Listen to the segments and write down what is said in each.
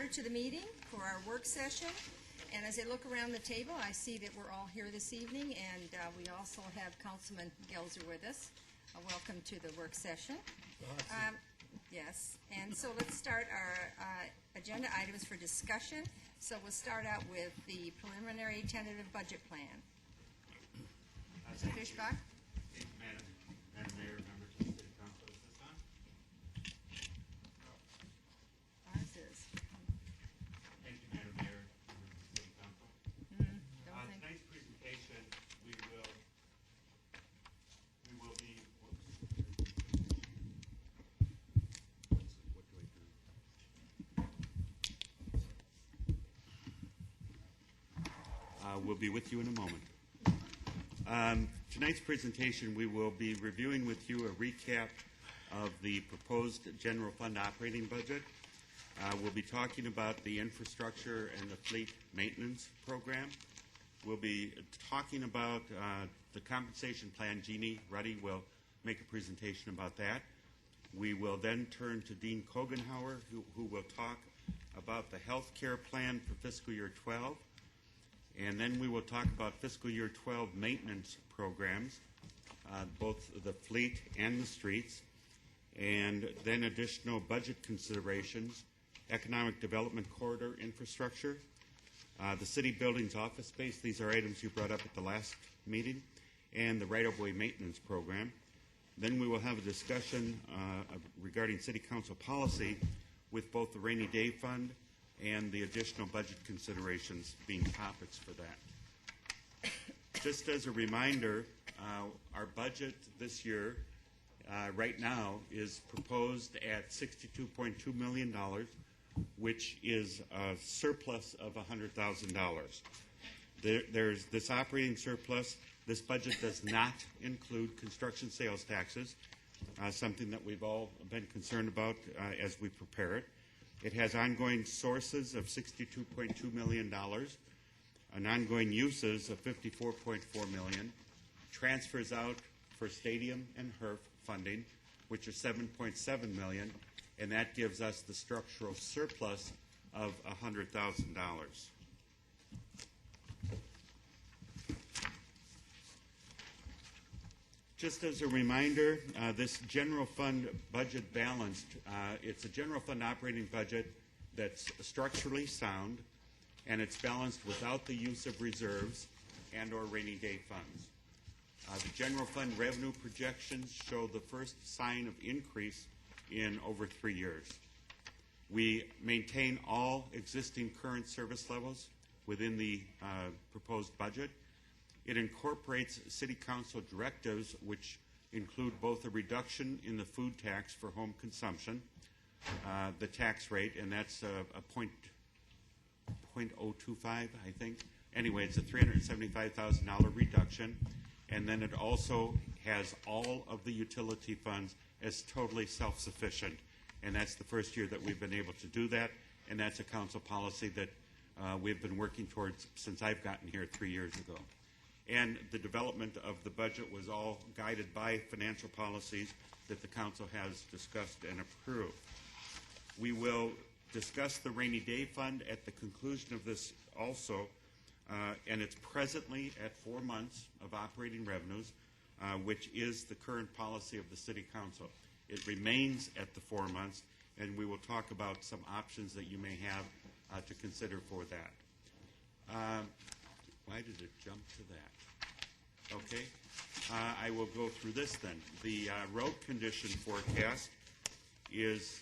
order to the meeting for our work session. And as I look around the table, I see that we're all here this evening, and we also have Councilman Gelser with us. Welcome to the work session. Yes, and so let's start our agenda items for discussion. So we'll start out with the preliminary tentative budget plan. Mr. Fischbach? Madam Mayor, members of the City Council, is this on? Ours is. Thank you, Madam Mayor, members of the City Council. Tonight's presentation, we will be, what do I do? We'll be with you in a moment. Tonight's presentation, we will be reviewing with you a recap of the proposed general fund operating budget. We'll be talking about the infrastructure and the fleet maintenance program. We'll be talking about the compensation plan. Jeannie Ruddy will make a presentation about that. We will then turn to Dean Kogenhauer, who will talk about the health care plan for fiscal year 12. And then we will talk about fiscal year 12 maintenance programs, both the fleet and the streets, and then additional budget considerations, economic development corridor infrastructure, the city buildings office space. These are items you brought up at the last meeting, and the right-of-way maintenance program. Then we will have a discussion regarding city council policy with both the rainy day fund and the additional budget considerations being topics for that. Just as a reminder, our budget this year, right now, is proposed at $62.2 million, which is a surplus of $100,000. There's this operating surplus. This budget does not include construction sales taxes, something that we've all been concerned about as we prepare it. It has ongoing sources of $62.2 million, and ongoing uses of $54.4 million, transfers out for stadium and HERF funding, which are $7.7 million, and that gives us the structural surplus of $100,000. Just as a reminder, this general fund budget balanced, it's a general fund operating budget that's structurally sound, and it's balanced without the use of reserves and or rainy day funds. The general fund revenue projections show the first sign of increase in over 3 years. We maintain all existing current service levels within the proposed budget. It incorporates city council directives, which include both a reduction in the food tax for home consumption, the tax rate, and that's a 0.025, I think. Anyway, it's a $375,000 reduction, and then it also has all of the utility funds as totally self-sufficient, and that's the first year that we've been able to do that, and that's a council policy that we've been working towards since I've gotten here 3 years ago. And the development of the budget was all guided by financial policies that the council has discussed and approved. We will discuss the rainy day fund at the conclusion of this also, and it's presently at 4 months of operating revenues, which is the current policy of the city council. It remains at the 4 months, and we will talk about some options that you may have to consider for that. Why did it jump to that? Okay, I will go through this then. The road condition forecast is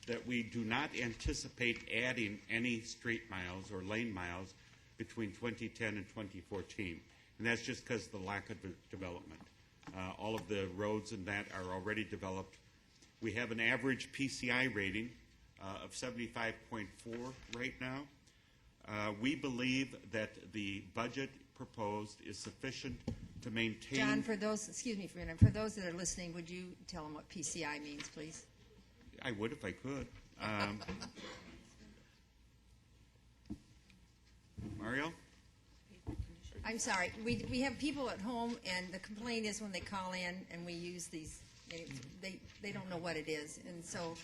that we do not anticipate adding any street miles or lane miles between 2010 and 2014, and that's just because of the lack of development. All of the roads and that are already developed. We have an average PCI rating of 75.4 right now. We believe that the budget proposed is sufficient to maintain. John, for those, excuse me for a minute, for those that are listening, would you tell them what PCI means, please? I would if I could. Mario? I'm sorry. We have people at home, and the complaint is when they call in and we use these, they don't know what it is, and so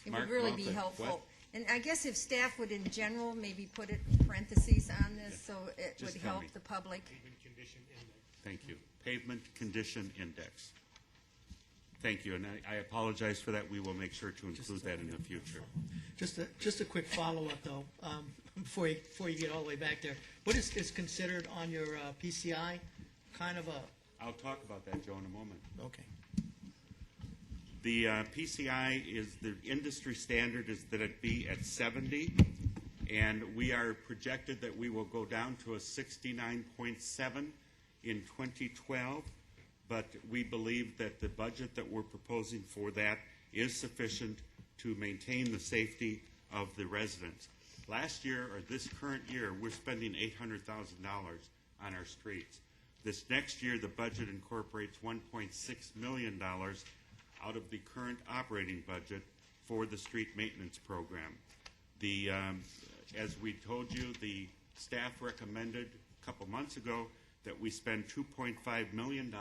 it would really be helpful. And I guess if staff would in general maybe put it in parentheses on this, so it Just would tell help me. the public. Pavement condition index. Thank you. Pavement Condition Index. Thank you, and I apologize for that. We will make sure to include that in the future. Just a quick follow-up, though, before you get all the way back there. What is considered on your PCI kind of a, I'll talk about that, Joe, in a moment. okay. The PCI is, the industry standard is that it be at 70, and we are projected that we will go down to a 69.7 in 2012, but we believe that the budget that we're proposing for that is sufficient to maintain the safety of the residents. Last year, or this current year, we're spending $800,000 on our streets. This next year, the budget incorporates $1.6 million out of the current operating budget for the street maintenance program. The, as we told you, the staff recommended a couple months ago that we spend $2.5 million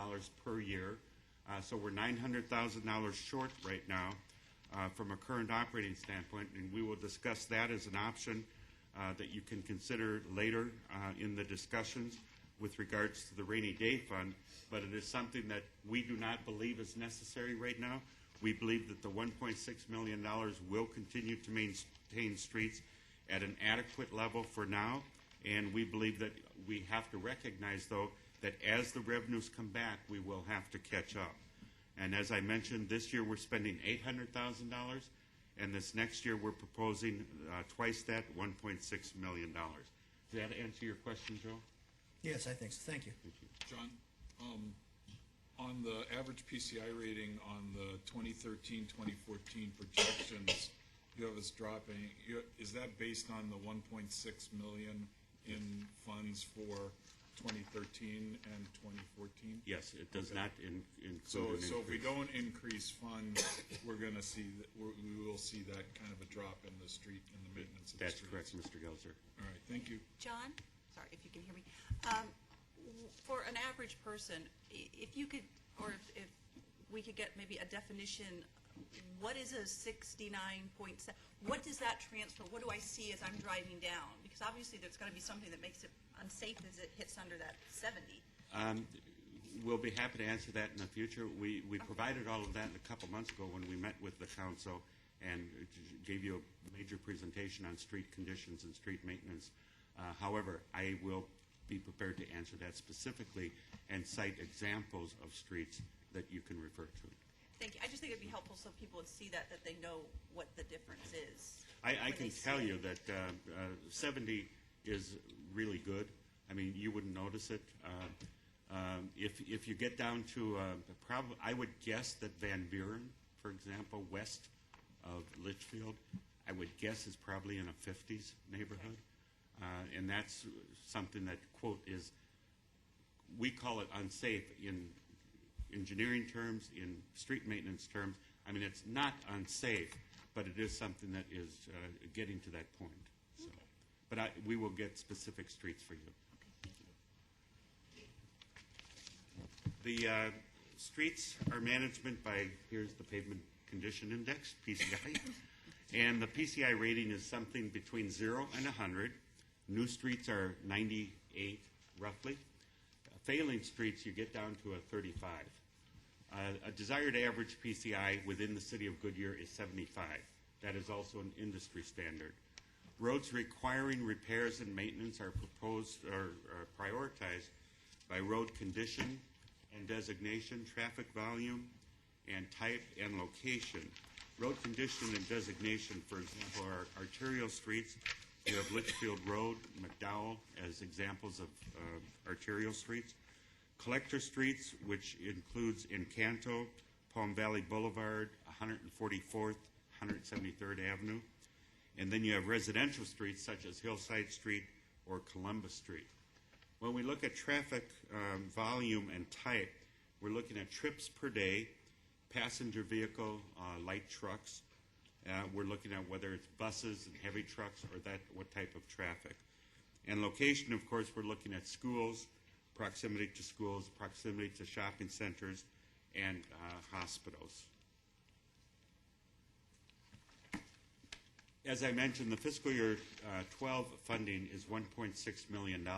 per year, so we're $900,000 short right now from a current operating standpoint, and we will discuss that as an option that you can consider later in the discussions with regards to the rainy day fund, but it is something that we do not believe is necessary right now. We believe that the $1.6 million will continue to maintain streets at an adequate level for now, and we believe that we have to recognize, though, that as the revenues come back, we will have to catch up. And as I mentioned, this year we're spending $800,000, and this next year we're proposing twice that, $1.6 million. Does that answer your question, Joe? Yes, I think so. Thank you. Thank you. John, on the average PCI rating on the 2013-2014 projections, you have us dropping. Is that based on the 1.6 million in funds for 2013 and 2014? Yes, it does not include So an if we increase. don't increase funds, we're going to see that we will see that kind of a drop in the street in the maintenance of the That's streets. correct, Mr. Gelser. All right, thank you. John, sorry if you can hear me. For an average person, if you could, or if we could get maybe a definition, what is a 69.7? What does that transfer? What do I see as I'm driving down? Because obviously there's got to be something that makes it unsafe as it hits under that 70. We'll be happy to answer that in the future. We provided all of that a couple months ago when we met with the council and gave you a major presentation on street conditions and street maintenance. However, I will be prepared to answer that specifically and cite examples of streets that you can refer to. Thank you. I just think it'd be helpful so people would see that they know what the difference is. I when can they see tell it. you that 70 is really good. I mean, you wouldn't notice it. If you get down to, I would guess that Van Buren, for example, west of Litchfield, I would guess is probably in a 50s neighborhood. And that's something that, quote, is, we call it unsafe in engineering terms, in street maintenance terms. I mean, it's not unsafe, but it is something that is getting to that point. So, but we will get specific streets for you. The streets are management by, here's the Pavement Condition Index, PCI. And the PCI rating is something between 0 and 100. New streets are 98, roughly. Failing streets, you get down to a 35. A desired average PCI within the city of Goodyear is 75. That is also an industry standard. Roads requiring repairs and maintenance are proposed or prioritized by road condition and designation, traffic volume, and type and location. Road condition and designation, for example, are arterial streets. You have Litchfield Road, McDowell as examples of arterial streets. Collector streets, which includes Encanto, Palm Valley Boulevard, 144th, 173rd Avenue. And then you have residential streets such as Hillside Street or Columbus Street. When we look at traffic volume and type, we're looking at trips per day, passenger vehicle, light trucks. We're looking at whether it's buses and heavy trucks or what type of traffic. And location, of course, we're looking at schools, proximity to schools, proximity to shopping centers, and hospitals. As I mentioned, the fiscal year 12 funding is $1.6 million,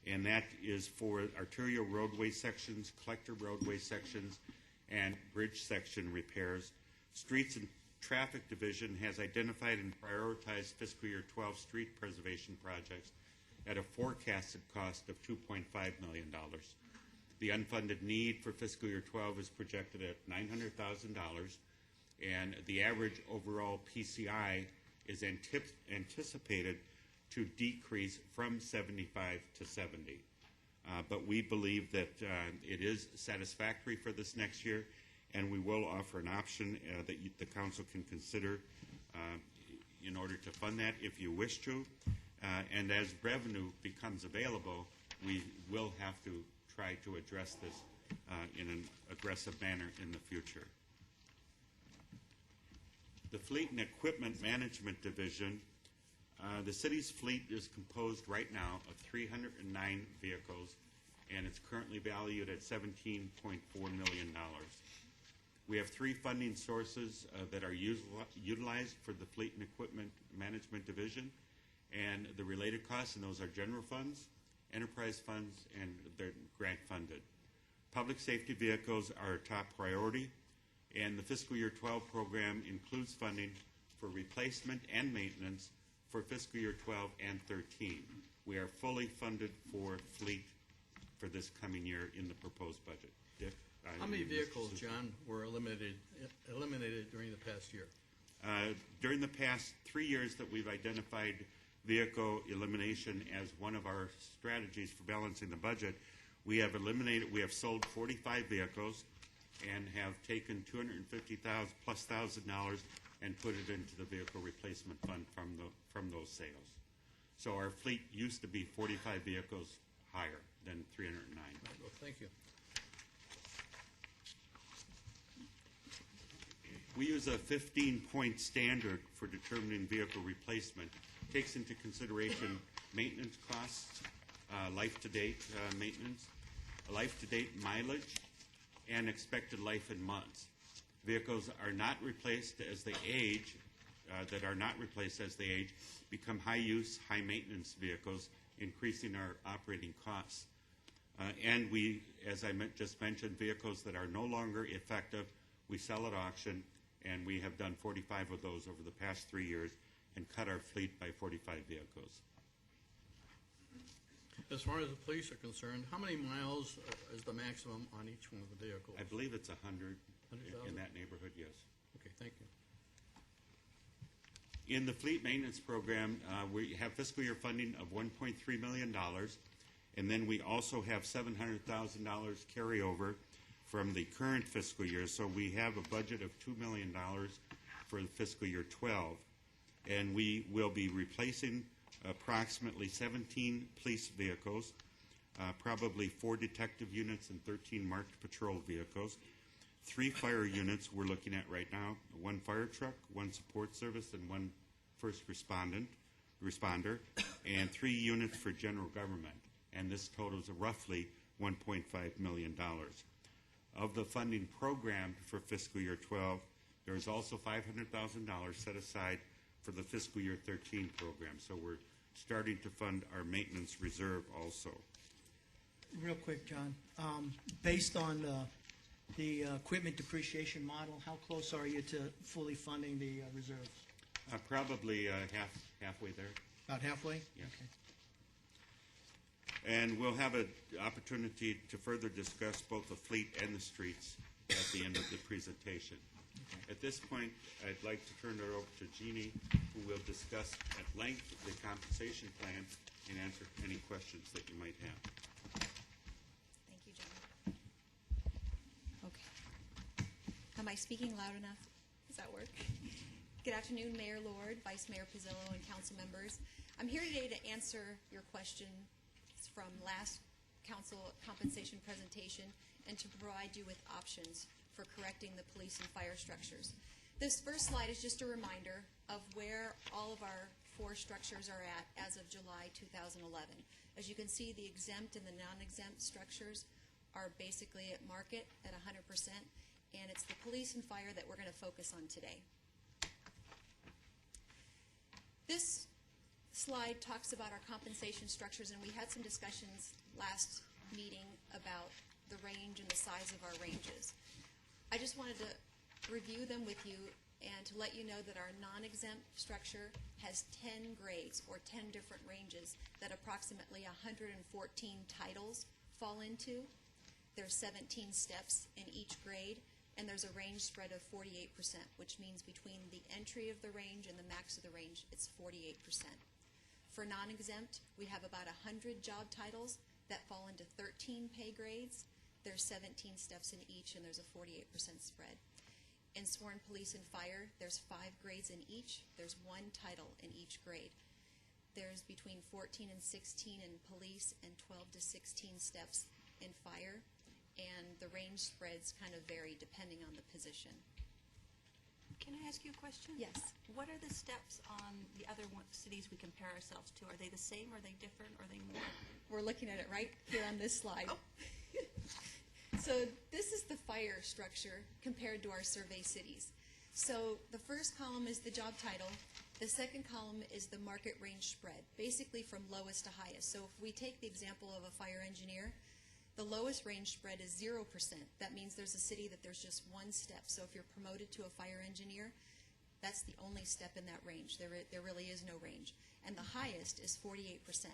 and that is for arterial roadway sections, collector roadway sections, and bridge section repairs. Streets and Traffic Division has identified and prioritized fiscal year 12 street preservation projects at a forecasted cost of $2.5 million. The unfunded need for fiscal year 12 is projected at $900,000, and the average overall PCI is anticipated to decrease from 75 to 70. But we believe that it is satisfactory for this next year, and we will offer an option that the council can consider in order to fund that if you wish to. And as revenue becomes available, we will have to try to address this in an aggressive manner in the future. The Fleet and Equipment Management Division, the city's fleet is composed right now of 309 vehicles, and it's currently valued at $17.4 million. We have three funding sources that are utilized for the Fleet and Equipment Management Division, and the related costs, and those are general funds, enterprise funds, and they're grant funded. Public safety vehicles are a top priority, and the fiscal year 12 program includes funding for replacement and maintenance for fiscal year 12 and 13. We are fully funded for fleet for this coming year in the proposed budget. Dick? How many vehicles, John, were eliminated during the past year? During the past 3 years that we've identified vehicle elimination as one of our strategies for balancing the budget, we have sold 45 vehicles and have taken $250,000+ and put it into the vehicle replacement fund from those sales. So our fleet used to be 45 vehicles higher than 309. Well, thank you. We use a 15-point standard for determining vehicle replacement. It takes into consideration maintenance costs, life-to-date maintenance, life-to-date mileage, and expected life in months. Vehicles are not replaced as they age, become high-use, high-maintenance vehicles, increasing our operating costs. And we, as I just mentioned, vehicles that are no longer effective, we sell at auction, and we have done 45 of those over the past 3 years and cut our fleet by 45 vehicles. As far as the police are concerned, how many miles is the maximum on each one of the vehicles? I believe it's 100 100,000? in that neighborhood, yes. Okay, thank you. In the fleet maintenance program, we have fiscal year funding of $1.3 million, and then we also have $700,000 carryover from the current fiscal year. So we have a budget of $2 million for the fiscal year 12, and we will be replacing approximately 17 police vehicles, probably 4 detective units and 13 marked patrol vehicles, 3 fire units we're looking at right now, 1 fire truck, 1 support service, and 1 first responder, and 3 units for general government. And this totals roughly $1.5 million. Of the funding program for fiscal year 12, there is also $500,000 set aside for the fiscal year 13 program. So we're starting to fund our maintenance reserve also. Real quick, John, based on the equipment depreciation model, how close are you to fully funding the reserves? Probably halfway there. About halfway? Yeah. Okay. And we'll have an opportunity to further discuss both the fleet and the streets at the end of the presentation. At this point, I'd like to turn it over to Jeannie, who will discuss at length the compensation plan and answer any questions that you might have. Thank you, John. Okay. Am I speaking loud enough? Does that work? Good afternoon, Mayor Lord, Vice Mayor Pizzillo, and council members. I'm here today to answer your questions from last council compensation presentation and to provide you with options for correcting the police and fire structures. This first slide is just a reminder of where all of our 4 structures are at as of July 2011. As you can see, the exempt and the non-exempt structures are basically at market at 100%, and it's the police and fire that we're going to focus on today. This slide talks about our compensation structures, and we had some discussions last meeting about the range and the size of our ranges. I just wanted to review them with you and to let you know that our non-exempt structure has 10 grades or 10 different ranges that approximately 114 titles fall into. There's 17 steps in each grade, and there's a range spread of 48%, which means between the entry of the range and the max of the range, it's 48%. For non-exempt, we have about 100 job titles that fall into 13 pay grades. There's 17 steps in each, and there's a 48% spread. In sworn police and fire, there's 5 grades in each. There's 1 title in each grade. There's between 14 and 16 in police and 12 to 16 steps in fire, and the range spreads kind of vary depending on the position. Can I ask you a question? Yes. What are the steps on the other cities we compare ourselves to? Are they the same, are they different, are they more? We're looking at it right here on this slide. Oh. So this is the fire structure compared to our survey cities. So the first column is the job title. The second column is the market range spread, basically from lowest to highest. So if we take the example of a fire engineer, the lowest range spread is 0%. That means there's a city that there's just 1 step. So if you're promoted to a fire engineer, that's the only step in that range. There really is no range. And the highest is 48%.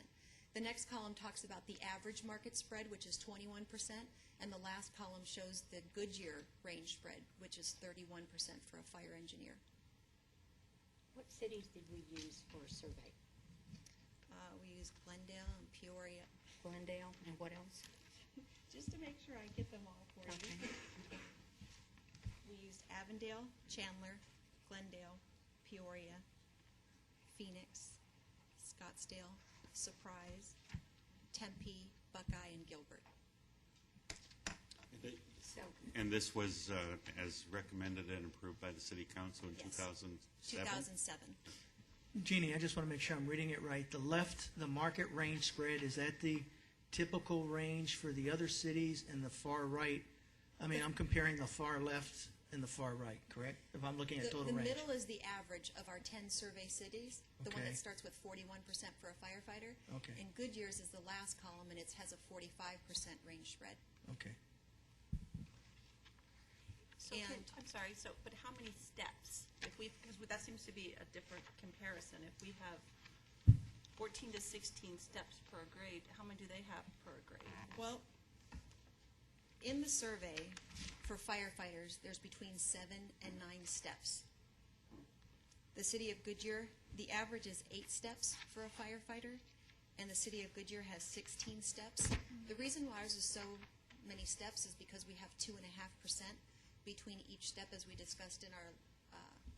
The next column talks about the average market spread, which is 21%, and the last column shows the Goodyear range spread, which is 31% for a fire engineer. What cities did we use for a survey? We use Glendale and Peoria, Glendale, and what else? just to make sure I get them all for you. Okay. We used Avondale, Chandler, Glendale, Peoria, Phoenix, Scottsdale, Surprise, Tempe, Buckeye, and Gilbert. So, And this was as recommended and approved by the City Council in Yes. 2007? 2007. Jeannie, I just want to make sure I'm reading it right. The left, the market range spread, is that the typical range for the other cities, and the far right? I mean, I'm comparing the far left and the far right, correct? If I'm looking at total The range. middle is the average of our 10 survey cities, the one Okay. that starts with 41% for a firefighter. Okay. And Goodyear's is the last column, and it has a 45% range spread. Okay. So, And- I'm sorry, but how many steps? Because that seems to be a different comparison. If we have 14 to 16 steps per grade, how many do they have per grade? Well, in the survey for firefighters, there's between 7 and 9 steps. The city of Goodyear, the average is 8 steps for a firefighter, and the city of Goodyear has 16 steps. The reason why ours is so many steps is because we have 2.5% between each step, as we discussed in our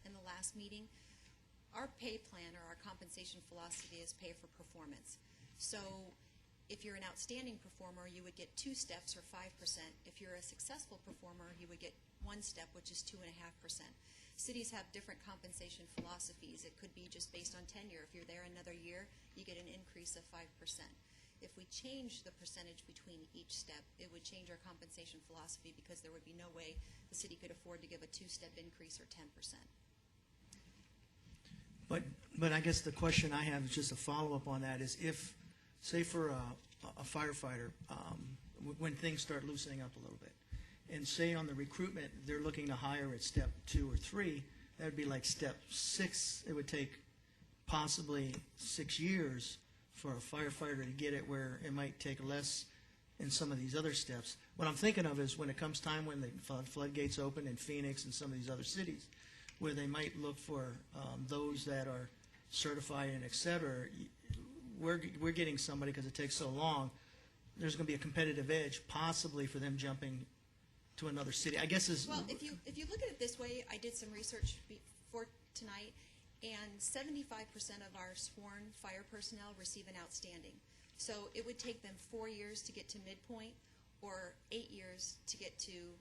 in the last meeting. Our pay plan or our compensation philosophy is pay for performance. So if you're an outstanding performer, you would get 2 steps or 5%. If you're a successful performer, you would get 1 step, which is 2.5%. Cities have different compensation philosophies. It could be just based on tenure. If you're there another year, you get an increase of 5%. If we change the percentage between each step, it would change our compensation philosophy, because there would be no way the city could afford to give a 2-step increase or 10%. But I guess the question I have is just a follow-up on that, is if, say for a firefighter, when things start loosening up a little bit, and say on the recruitment, they're looking to hire at step 2 or 3, that would be like step 6. It would take possibly 6 years for a firefighter to get it, where it might take less in some of these other steps. What I'm thinking of is when it comes time when the floodgates open in Phoenix and some of these other cities, where they might look for those that are certified and et cetera. We're getting somebody, because it takes so long, there's going to be a competitive edge possibly for them jumping to another city. I guess is Well, if you look at it this way, I did some research before tonight, and 75% of our sworn fire personnel receive an outstanding. So it would take them 4 years to get to midpoint, or 8 years to get to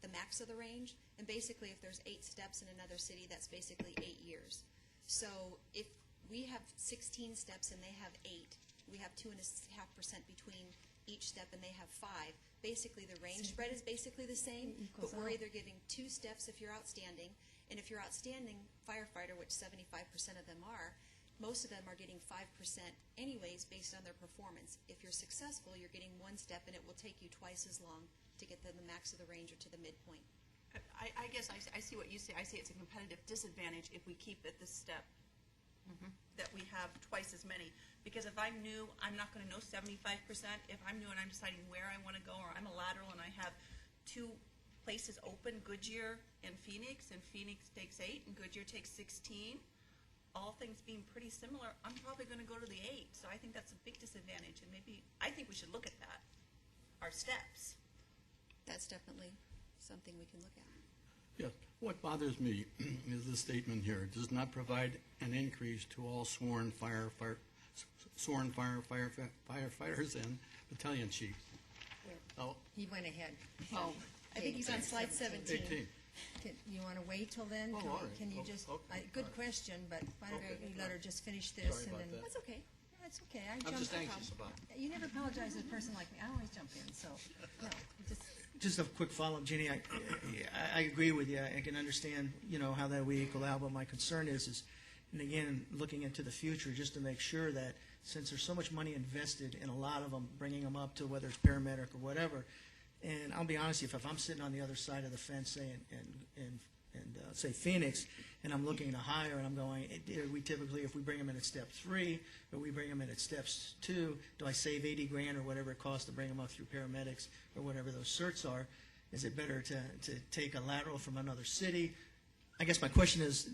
the max of the range. And basically, if there's 8 steps in another city, that's basically 8 years. So if we have 16 steps and they have 8, we have 2.5% between each step, and they have 5. Basically, the range spread is basically the same, but we're either giving 2 steps if you're outstanding, And if you're outstanding firefighter, which 75% of them are, most of them are getting 5% anyways based on their performance. If you're successful, you're getting one step, and it will take you twice as long to get to the max of the range or to the midpoint. I guess I see what you say. I say it's a competitive disadvantage if we keep it this step, that we have twice as many. Because if I'm new, I'm not going to know 75%. If I'm new and I'm deciding where I want to go, or I'm a lateral and I have 2 places open, Goodyear and Phoenix takes 8 and Goodyear takes 16, all things being pretty similar, I'm probably going to go to the 8. So I think that's a big disadvantage, and maybe I think we should look at that, our steps. That's definitely something we can look at. Yes. What bothers me is the statement here, does not provide an increase to all sworn firefighters and battalion chiefs. Oh, He went ahead. Oh, I think he's on slide 17. 18. You want to wait till then? Oh, all right. Can you Oh, just, okay. good All right. question, but why don't Okay. you let her just finish this? Sorry and about then that. That's okay. That's okay. I I'm jumped. just anxious about it. You never apologize to a person like me. I always jump in, so, no, just, Just a quick follow-up, Jeannie. I agree with you. I can understand, how that we equal out. But my concern is, and again, looking into the future, just to make sure that since there's so much money invested in a lot of them, bringing them up to whether it's paramedic or whatever, and I'll be honest with you, if I'm sitting on the other side of the fence, say, say Phoenix, and I'm looking to hire, and I'm going, we typically, if we bring them in at step 3, or we bring them in at steps 2, do I save 80 grand or whatever it costs to bring them up through paramedics or whatever those certs are? Is it better to take a lateral from another city? I guess my question is,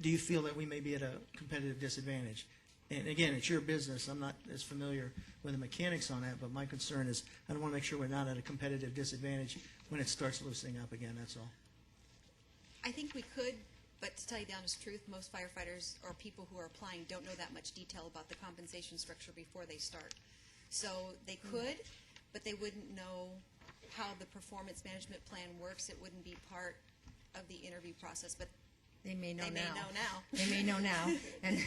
do you feel that we may be at a competitive disadvantage? And again, it's your business. I'm not as familiar with the mechanics on that, but my concern is I want to make sure we're not at a competitive disadvantage when it starts loosening up again, that's all. I think we could, but to tell you the honest truth, most firefighters or people who are applying don't know that much detail about the compensation structure before they start. So they could, but they wouldn't know how the performance management plan works. It wouldn't be part of the interview process, but they may know now. they may know now. They may know now. And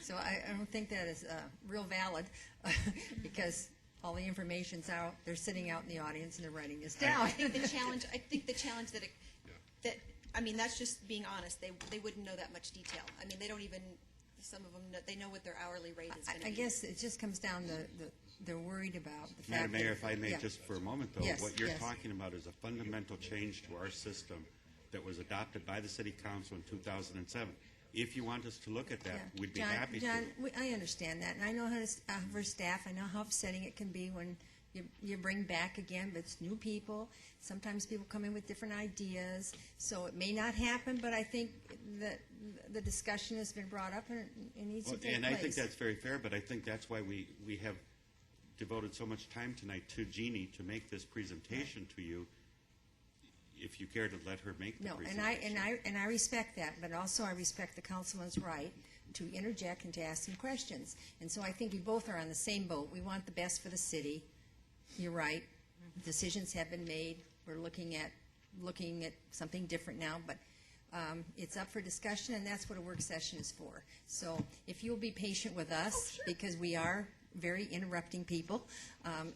so I don't think that is real valid because all the information's out. They're sitting out in the audience and they're writing this down. I think the challenge that's just being honest. They wouldn't know that much detail. I mean, they don't even, some of them, they know what their hourly rate is going to be. I guess it just comes down to they're worried about the fact Madam Mayor, that, if I may, yeah. just for a moment, though, Yes, what you're yes. talking about is a fundamental change to our system that was adopted by the City Council in 2007. If you want us to look at that, Yeah. we'd be John, happy John, to. I understand that, and I know how to, for staff, I know how upsetting it can be when you bring back again, but it's new people. Sometimes people come in with different ideas, so it may not happen, but I think that the discussion has been brought up and it needs to take place. And I think that's very fair, but I think that's why we have devoted so much time tonight to Jeannie to make this presentation to you, if you care to let her make the No, presentation. and I respect that, but also I respect the councilman's right to interject and to ask some questions. And so I think we both are on the same boat. We want the best for the city. You're right. Decisions have been made. We're looking at something different now, but it's up for discussion, and that's what a work session is for. So if you'll be patient with us, because we are very interrupting people,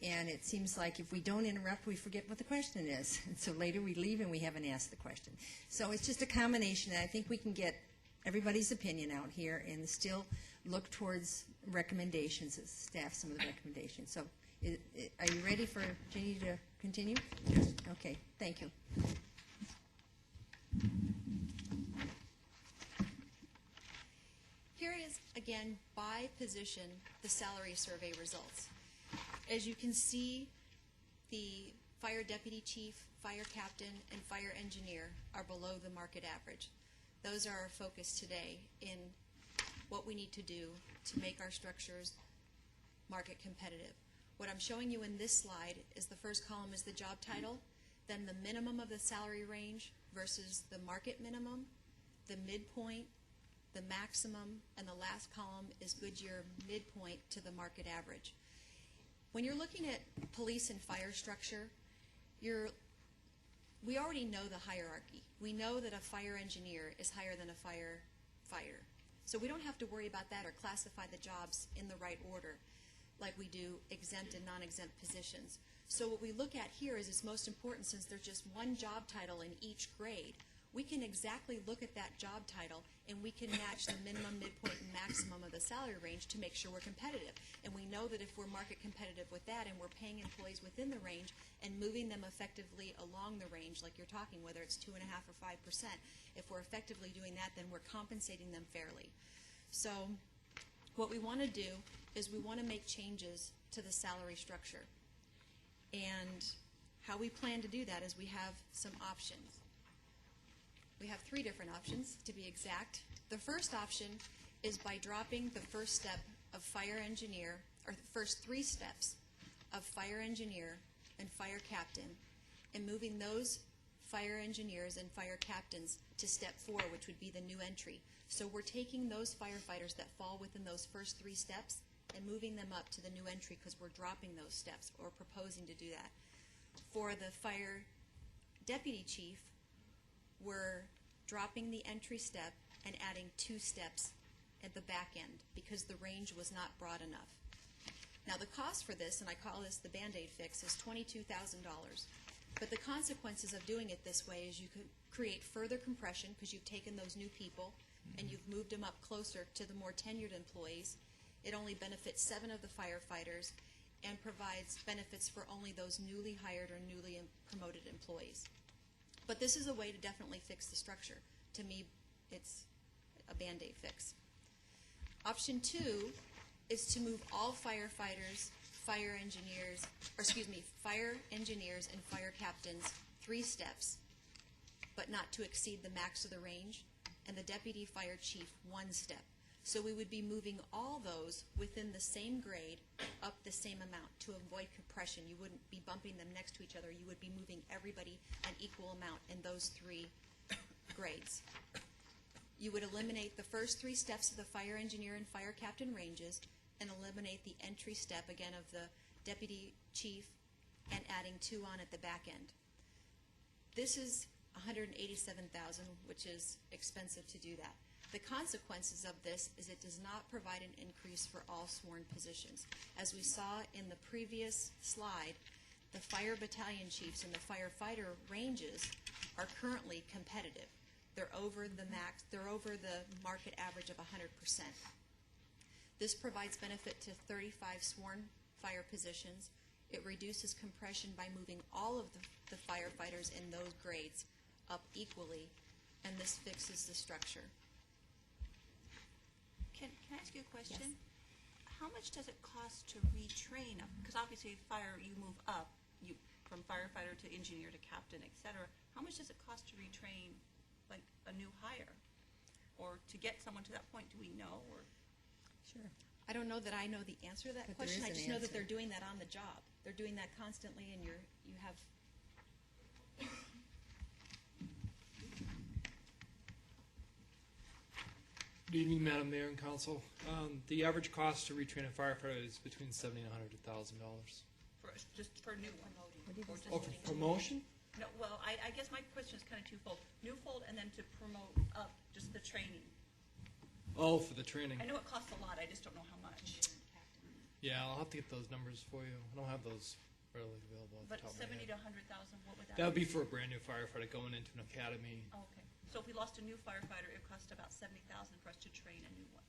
and it seems like if we don't interrupt, we forget what the question is. And so later we leave and we haven't asked the question. So it's just a combination, and I think we can get everybody's opinion out here and still look towards recommendations, as staff, some of the recommendations. So are you ready for Jeannie to continue? Yes. Okay, thank you. Here is, again, by position, the salary survey results. As you can see, the fire deputy chief, fire captain, and fire engineer are below the market average. Those are our focus today in what we need to do to make our structures market competitive. What I'm showing you in this slide is the first column is the job title, then the minimum of the salary range versus the market minimum, the midpoint, the maximum, and the last column is Goodyear midpoint to the market average. When you're looking at police and fire structure, we already know the hierarchy. We know that a fire engineer is higher than a firefighter. So we don't have to worry about that or classify the jobs in the right order like we do exempt and non-exempt positions. So what we look at here is it's most important, since there's just one job title in each grade, we can exactly look at that job title and we can match the minimum, midpoint, and maximum of the salary range to make sure we're competitive. And we know that if we're market competitive with that and we're paying employees within the range and moving them effectively along the range, like you're talking, whether it's 2.5% or 5%, if we're effectively doing that, then we're compensating them fairly. So what we want to do is we want to make changes to the salary structure. And how we plan to do that is we have some options. We have 3 different options, to be exact. The first option is by dropping the first step of fire engineer, or the first 3 steps of fire engineer and fire captain, and moving those fire engineers and fire captains to step 4, which would be the new entry. So we're taking those firefighters that fall within those first 3 steps and moving them up to the new entry because we're dropping those steps or proposing to do that. For the fire deputy chief, we're dropping the entry step and adding 2 steps at the back end because the range was not broad enough. Now the cost for this, and I call this the Band-Aid fix, is $22,000. But the consequences of doing it this way is you could create further compression because you've taken those new people and you've moved them up closer to the more tenured employees. It only benefits 7 of the firefighters and provides benefits for only those newly hired or newly promoted employees. But this is a way to definitely fix the structure. To me, it's a Band-Aid fix. Option 2 is to move all firefighters, fire engineers and fire captains 3 steps, but not to exceed the max of the range, and the deputy fire chief 1 step. So we would be moving all those within the same grade up the same amount to avoid compression. You wouldn't be bumping them next to each other. You would be moving everybody an equal amount in those 3 grades. You would eliminate the first 3 steps of the fire engineer and fire captain ranges and eliminate the entry step, again, of the deputy chief and adding 2 on at the back end. This is $187,000, which is expensive to do that. The consequences of this is it does not provide an increase for all sworn positions. As we saw in the previous slide, the fire battalion chiefs and the firefighter ranges are currently competitive. They're over the max, they're over the market average of 100%. This provides benefit to 35 sworn fire positions. It reduces compression by moving all of the firefighters in those grades up equally, and this fixes the structure. Can I ask you a question? How much does it cost to retrain? Because obviously fire, you move up, from firefighter to engineer to captain, et cetera. How much does it cost to retrain, like, a new hire? Or to get someone to that point, do we know? Or Sure. I don't know that I know the answer to that But there question. is I an just know that answer. they're doing that on the job. They're doing that constantly, and you have. Good evening, Madam Mayor and Council. The average cost to retrain a firefighter is between $70,000 and $100,000. just for new one? Or just Oh, for promotion? No, well, I guess my question is kind of twofold. Newfold and then to promote up, just the training. Oh, for the training. I know it costs a lot, I just don't know how much. Yeah, I'll have to get those numbers for you. I don't have those readily available off the But top of my 70 head. to 100,000, what would that be? That would be for a brand new firefighter going into an academy. Oh, okay. So if we lost a new firefighter, it would cost about 70,000 for us to train a new one.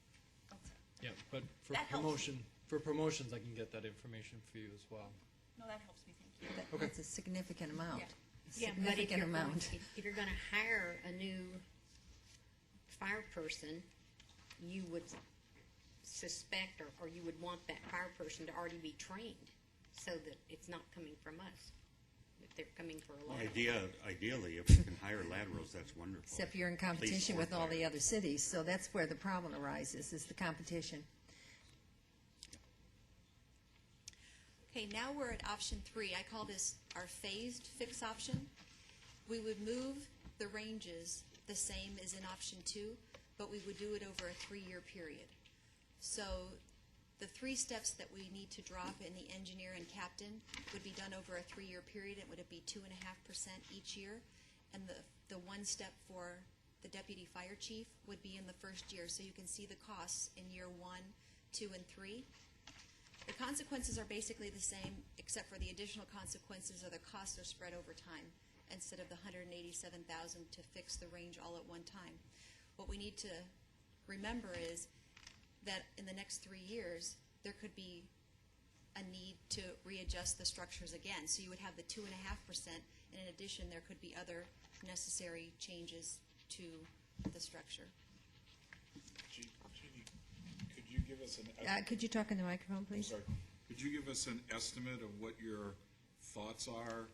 Okay. Yeah, but for That helps. promotions, I can get that information for you as well. No, that helps me, thank you. Okay. That's a significant amount. Yeah. Yeah, but if Significant you're going, amount. if you're gonna hire a new fire person, you would suspect, or you would want that fire person to already be trained, so that it's not coming from us. If they're coming for a lot. Ideally, if we can hire laterals, that's wonderful. Except you're in competition with all the other cities, so that's where the problem arises, is the competition. Okay, now we're at option 3. I call this our phased fix option. We would move the ranges the same as in option 2, but we would do it over a 3-year period. So the 3 steps that we need to drop in the engineer and captain would be done over a 3-year period. It would be 2.5% each year, and the 1 step for the deputy fire chief would be in the first year. So you can see the costs in year 1, 2, and 3. The consequences are basically the same, except for the additional consequences of the costs are spread over time. instead of the $187,000 to fix the range all at one time. What we need to remember is that in the next 3 years, there could be a need to readjust the structures again. So you would have the 2.5%, and in addition, there could be other necessary changes to the structure. Jeannie, could you give us an Could you talk in the microphone, please? sorry, could you give us an estimate of what your thoughts are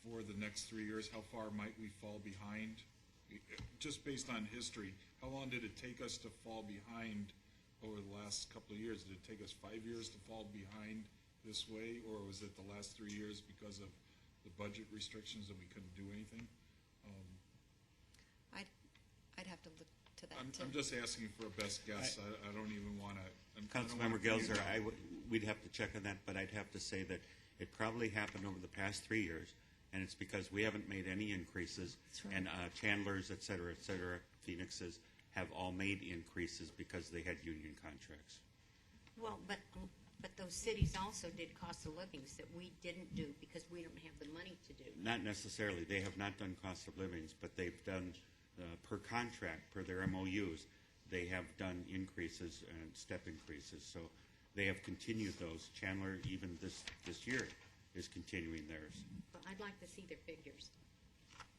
for the next 3 years? How far might we fall behind? Just based on history, how long did it take us to fall behind over the last couple of years? Did it take us 5 years to fall behind this way, or was it the last 3 years because of the budget restrictions that we couldn't do anything? I'd have to look to that. I'm just asking for a best guess. I don't even want to. Councilmember Gelser, we'd have to check on that, but I'd have to say that it probably happened over the past 3 years, and it's because we haven't made any increases, That's right. and Chandler's, et cetera, Phoenix's have all made increases because they had union contracts. Well, but those cities also did cost of livings that we didn't do because we don't have the money to do. Not necessarily. They have not done cost of livings, but they've done per contract, per their MOUs, they have done increases and step increases. So they have continued those. Chandler, even this year, is continuing theirs. But I'd like to see their figures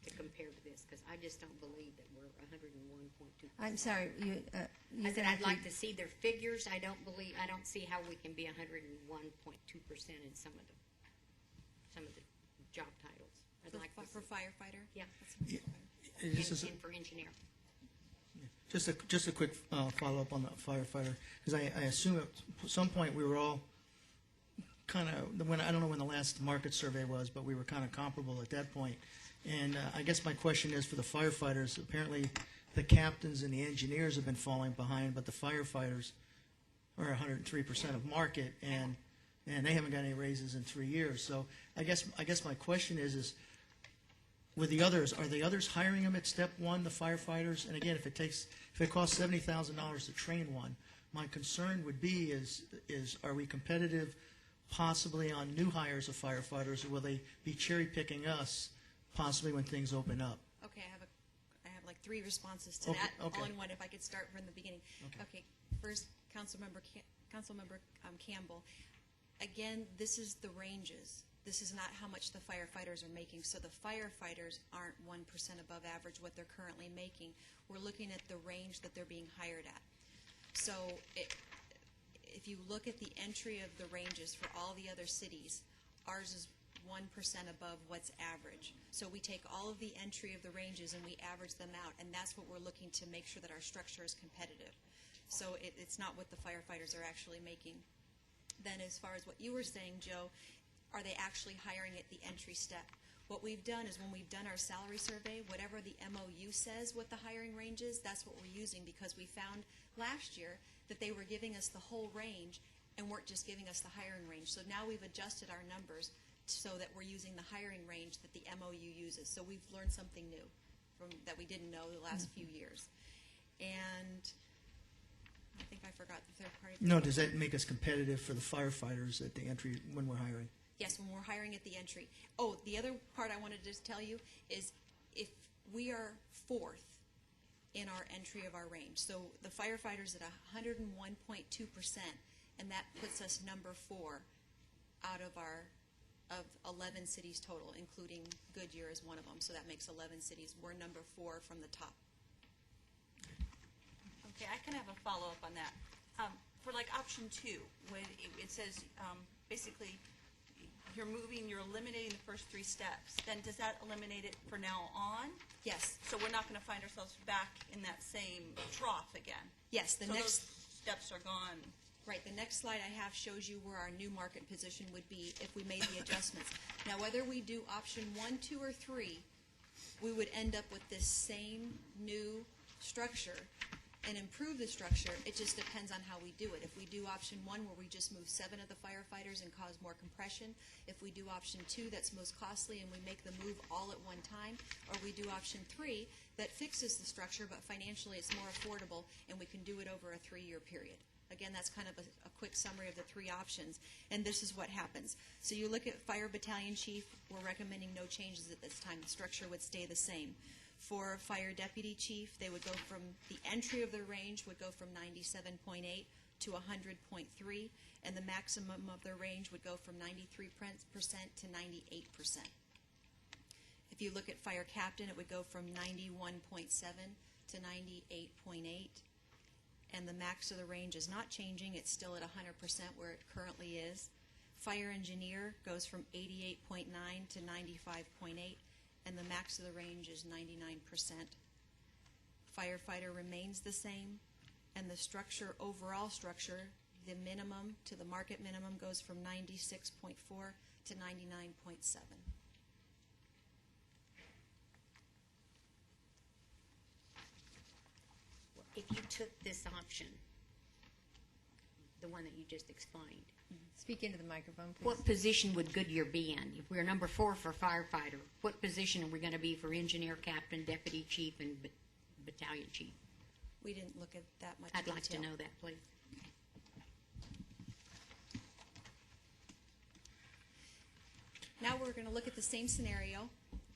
to compare to this, because I just don't believe that we're 101.2%. I'm sorry, I said I'd like to see their figures. I don't see how we can be 101.2% in some of the job titles. I'd like to For see. firefighter? Yeah. Yeah. And This is for engineer. just a quick follow-up on the firefighter, because I assume at some point we were all kind of, I don't know when the last market survey was, but we were kind of comparable at that point. And I guess my question is for the firefighters, apparently the captains and the engineers have been falling behind, but the firefighters are 103% of market, and they haven't got any raises in 3 years. So I guess my question is with the others, are the others hiring them at step one, the firefighters? And again, if it costs $70,000 to train one, my concern would be is are we competitive possibly on new hires of firefighters, or will they be cherry picking us possibly when things open up? Okay, I have like 3 responses to Okay, that, okay. all in one, if I could start from the beginning. Okay. First, Councilmember Campbell. Again, this is the ranges. This is not how much the firefighters are making. So the firefighters aren't 1% above average what they're currently making. We're looking at the range that they're being hired at. So if you look at the entry of the ranges for all the other cities, ours is 1% above what's average. So we take all of the entry of the ranges and we average them out, and that's what we're looking to make sure that our structure is competitive. So it's not what the firefighters are actually making. Then as far as what you were saying, Joe, are they actually hiring at the entry step? What we've done is when we've done our salary survey, whatever the MOU says what the hiring range is, that's what we're using, because we found last year that they were giving us the whole range and weren't just giving us the hiring range. So now we've adjusted our numbers so that we're using the hiring range that the MOU uses. So we've learned something new that we didn't know the last few years. And I think I forgot the third part. No, does that make us competitive for the firefighters at the entry when we're hiring? Yes, when we're hiring at the entry. Oh, the other part I wanted to just tell you is if we are 4th in our entry of our range, so the firefighters at 101.2%, and that puts us number 4 out of 11 cities total, including Goodyear as one of them. So that makes 11 cities. We're number 4 from the top. Okay, I can have a follow-up on that. For like option 2, when it says basically you're eliminating the first 3 steps, then does that eliminate it for now on? Yes. So we're not going to find ourselves back in that same trough again? Yes, So those steps are gone? Right, the next slide I have shows you where our new market position would be if we made the adjustments. Now, whether we do option 1, 2, or 3, we would end up with this same new structure and improve the structure. It just depends on how we do it. If we do option 1, where we just move 7 of the firefighters and cause more compression, if we do option 2, that's most costly and we make the move all at one time, or we do option 3, that fixes the structure, but financially it's more affordable and we can do it over a 3-year period. Again, that's kind of a quick summary of the three options, and this is what happens. So you look at Fire Battalion Chief, we're recommending no changes at this time. The structure would stay the same. For Fire Deputy Chief, they would go from, the entry of their range would go from 97.8 to 100.3, and the maximum of their range would go from 93% to 98%. If you look at Fire Captain, it would go from 91.7 to 98.8. And the max of the range is not changing. It's still at 100% where it currently is. Fire Engineer goes from 88.9 to 95.8, and the max of the range is 99%. Firefighter remains the same, and the structure, overall structure, the minimum to the market minimum goes from 96.4 to 99.7. If you took this option, the one that you just explained, Speak into the microphone, please. what position would Goodyear be in? If we're number 4 for firefighter, what position are we going to be for engineer, captain, deputy chief, and battalion chief? We didn't look at that much I'd like to detail. know that, please. Now we're going to look at the same scenario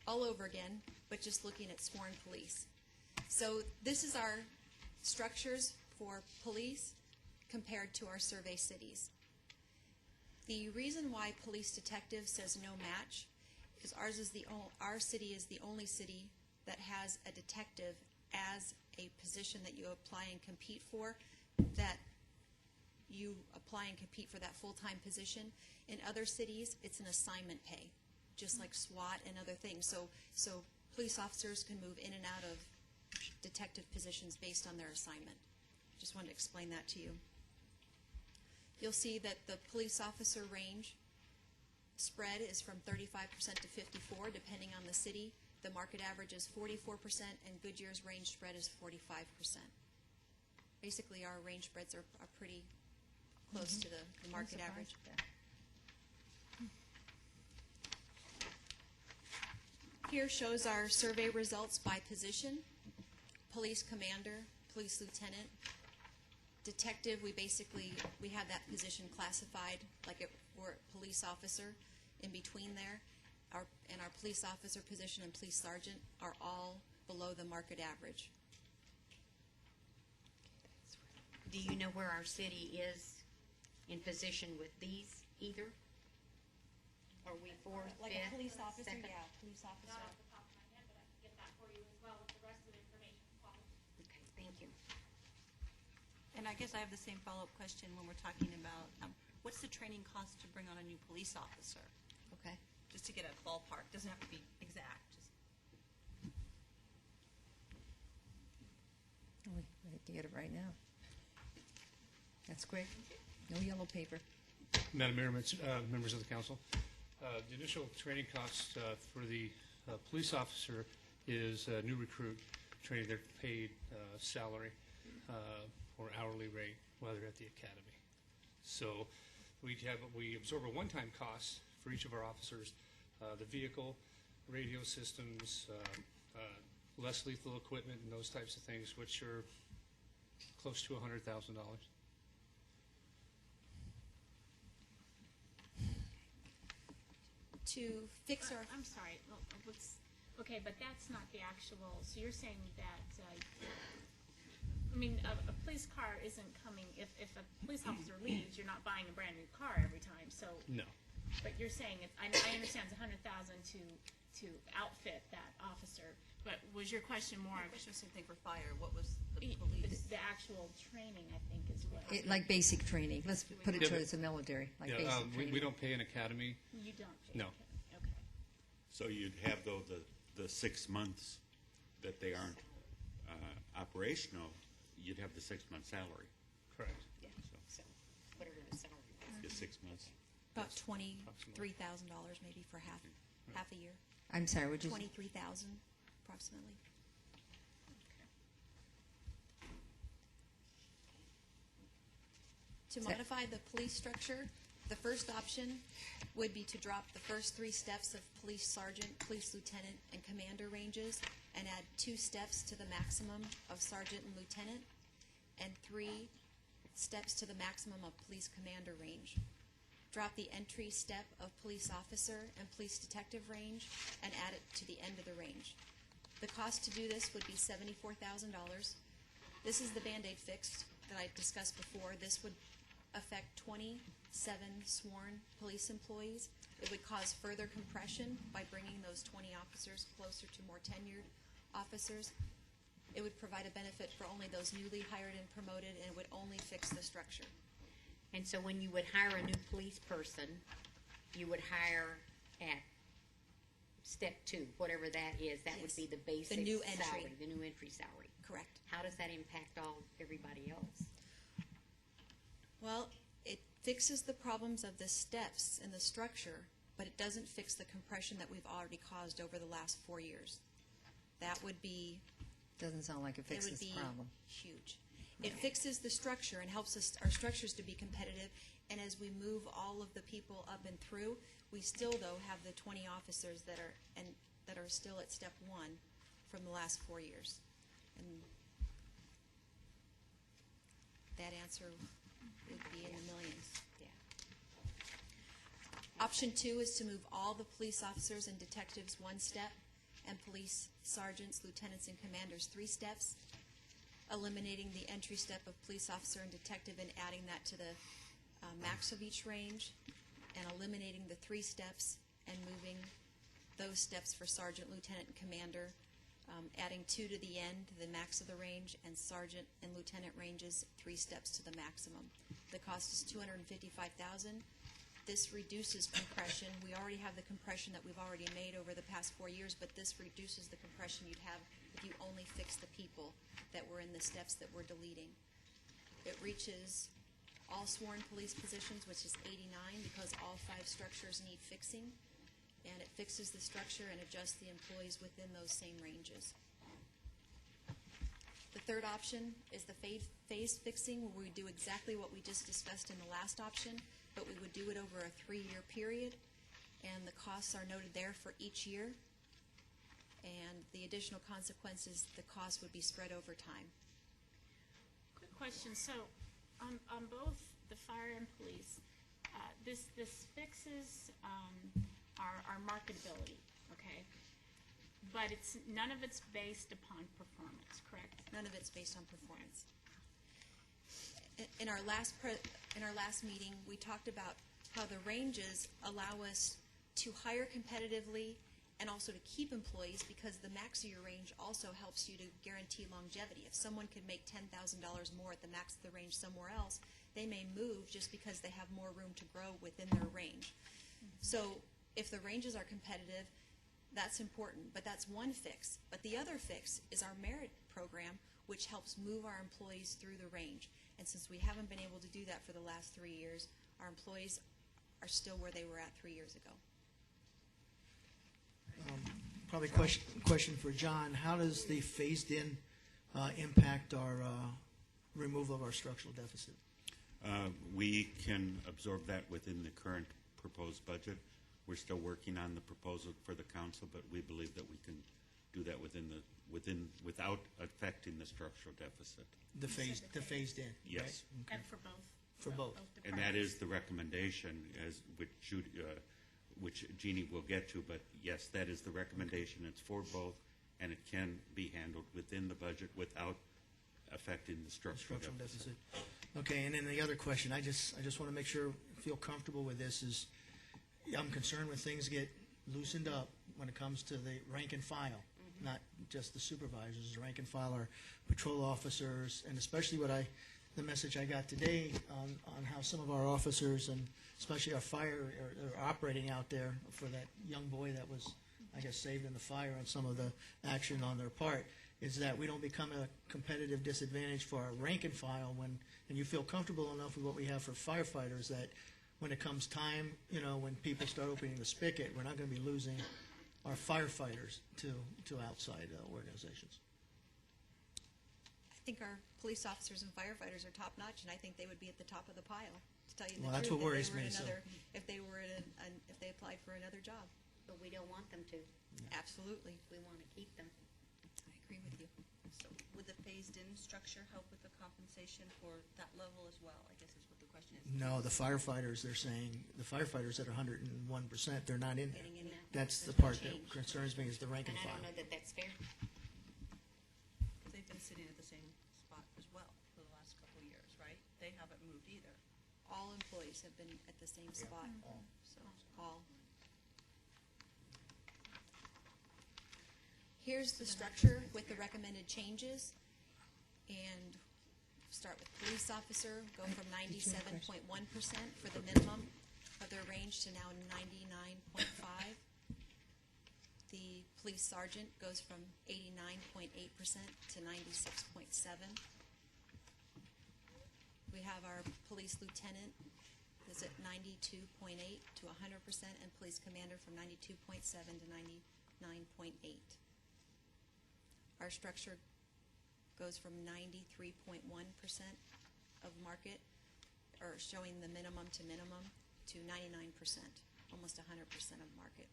all over again, but just looking at sworn police. So this is our structures for police compared to our survey cities. The reason why police detective says no match is our city is the only city that has a detective as a position that you apply and compete for, that you apply and compete for that full-time position. In other cities, it's an assignment pay, just like SWAT and other things. So police officers can move in and out of detective positions based on their assignment. Just wanted to explain that to you. You'll see that the police officer range spread is from 35% to 54%, depending on the city. The market average is 44%, and Goodyear's range spread is 45%. Basically, our range spreads are pretty close to the market average. Here shows our survey results by position. Police commander, police lieutenant, detective, we have that position classified like we're a police officer in between there. Our police officer position and police sergeant are all below the market average. Do you know where our city is in position with these either? Are we 4th, 5th, police officer, 2nd? yeah, police officer. Not off the top of my head, but I can get that for you as well with the rest of the information. Okay, thank you. And I guess I have the same follow-up question when we're talking about, what's the training cost to bring on a new police officer? Okay. Just to get a ballpark, doesn't have to be exact. Just We have to get it right now. That's quick. No yellow paper. Madam Mayor, members of the council, the initial training cost for the police officer is new recruit training. They're paid salary or hourly rate while they're at the academy. So we absorb a one-time cost for each of our officers, the vehicle, radio systems, less lethal equipment, and those types of things, which are close to $100,000. To fix our, I'm sorry, okay, but that's not the actual, so you're saying that, a police car isn't coming, if a police officer leaves, you're not buying a brand new car every time, so. No. But you're saying, I understand it's $100,000 to outfit that officer, but was your question more my of question was the same thing for fire. What was the police? the actual training, I think, is what. Like basic training. Let's put it Yeah, towards the military, like Yeah, basic training. we don't pay an academy. You don't pay. No. Okay. So you'd have, though, the 6 months that they aren't operational, you'd have the 6-month salary. Correct. Yeah, so whatever the salary was. Get 6 months. about $23,000 maybe for half a year. I'm sorry, would you? 23,000 approximately. To modify the police structure, the first option would be to drop the first 3 steps of police sergeant, police lieutenant, and commander ranges and add 2 steps to the maximum of sergeant and lieutenant, and 3 steps to the maximum of police commander range. Drop the entry step of police officer and police detective range and add it to the end of the range. The cost to do this would be $74,000. This is the Band-Aid fix that I discussed before. This would affect 27 sworn police employees. It would cause further compression by bringing those 20 officers closer to more tenured officers. It would provide a benefit for only those newly hired and promoted, and it would only fix the structure. And so when you would hire a new police person, you would hire at step 2, whatever that is, that would Yes. be the basic new entry. salary, the new entry salary. Correct. How does that impact everybody else? Well, it fixes the problems of the steps and the structure, but it doesn't fix the compression that we've already caused over the last 4 years. That would be, Doesn't sound like it it fixes would the be problem. huge. It fixes the structure and helps us, our structures to be competitive, and as we move all of the people up and through, we still, though, have the 20 officers that are still at step 1 from the last 4 years. And that answer would be in the millions. Yeah. Option 2 is to move all the police officers and detectives 1 step, and police sergeants, lieutenants, and commanders 3 steps, eliminating the entry step of police officer and detective and adding that to the max of each range, and eliminating the 3 steps and moving those steps for sergeant, lieutenant, and commander, adding 2 to the end, the max of the range, and sergeant and lieutenant ranges 3 steps to the maximum. The cost is $255,000. This reduces compression. We already have the compression that we've already made over the past 4 years, but this reduces the compression you'd have if you only fix the people that were in the steps that we're deleting. It reaches all sworn police positions, which is 89, because all 5 structures need fixing, and it fixes the structure and adjusts the employees within those same ranges. The third option is the phase fixing, where we do exactly what we just discussed in the last option, but we would do it over a 3-year period, and the costs are noted there for each year. And the additional consequences, the cost would be spread over time. Quick question, so on both the fire and police, this fixes our marketability, okay? But none of it's based upon performance, correct? None of it's based on performance. In our last meeting, we talked about how the ranges allow us to hire competitively and also to keep employees, because the max of your range also helps you to guarantee longevity. If someone could make $10,000 more at the max of the range somewhere else, they may move just because they have more room to grow within their range. So if the ranges are competitive, that's important, but that's one fix. But the other fix is our merit program, which helps move our employees through the range. And since we haven't been able to do that for the last 3 years, our employees are still where they were at 3 years ago. Probably question for John. How does the phased-in impact our removal of our structural deficit? We can absorb that within the current proposed budget. We're still working on the proposal for the council, but we believe that we can do that without affecting the structural deficit. The phased in? Yes. Right? Okay. And for both? For both. And that is the recommendation, which Jeannie will get to, but yes, that is the recommendation. It's for both, and it can be handled within the budget without affecting the structural deficit. Okay, and then the other question, I just want to make sure, feel comfortable with this, is I'm concerned when things get loosened up when it comes to the rank and file, not just the supervisors, the rank and file, our patrol officers, and especially the message I got today on how some of our officers, and especially our fire, are operating out there for that young boy that was, I guess, saved in the fire, and some of the action on their part, is that we don't become a competitive disadvantage for our rank and file and you feel comfortable enough with what we have for firefighters that when it comes time, when people start opening the spigot, we're not going to be losing our firefighters to outside organizations. I think our police officers and firefighters are top-notch, and I think they would be at the top of the pile, to tell you the Well, that's truth. what worries me, If they applied for another job. But we don't want them to. Absolutely. We want to keep them. I agree with you. So would the phased-in structure help with the compensation for that level as well? I guess is what the question is. No, the firefighters, they're saying, the firefighters at 101%, they're not in there. Getting in there. That's the There's no part that change. concerns me is the rank And and I file. don't know that that's fair. They've been sitting at the same spot as well for the last couple of years, right? They haven't moved either. All employees have been at the same spot, so all. Here's the structure with the recommended changes, and start with police officer, go from 97.1% for the minimum of their range to now 99.5. The police sergeant goes from 89.8% to 96.7. We have our police lieutenant is at 92.8 to 100%, and police commander from 92.7 to 99.8. Our structure goes from 93.1% of market, or showing the minimum to minimum, to 99%, almost 100% of market.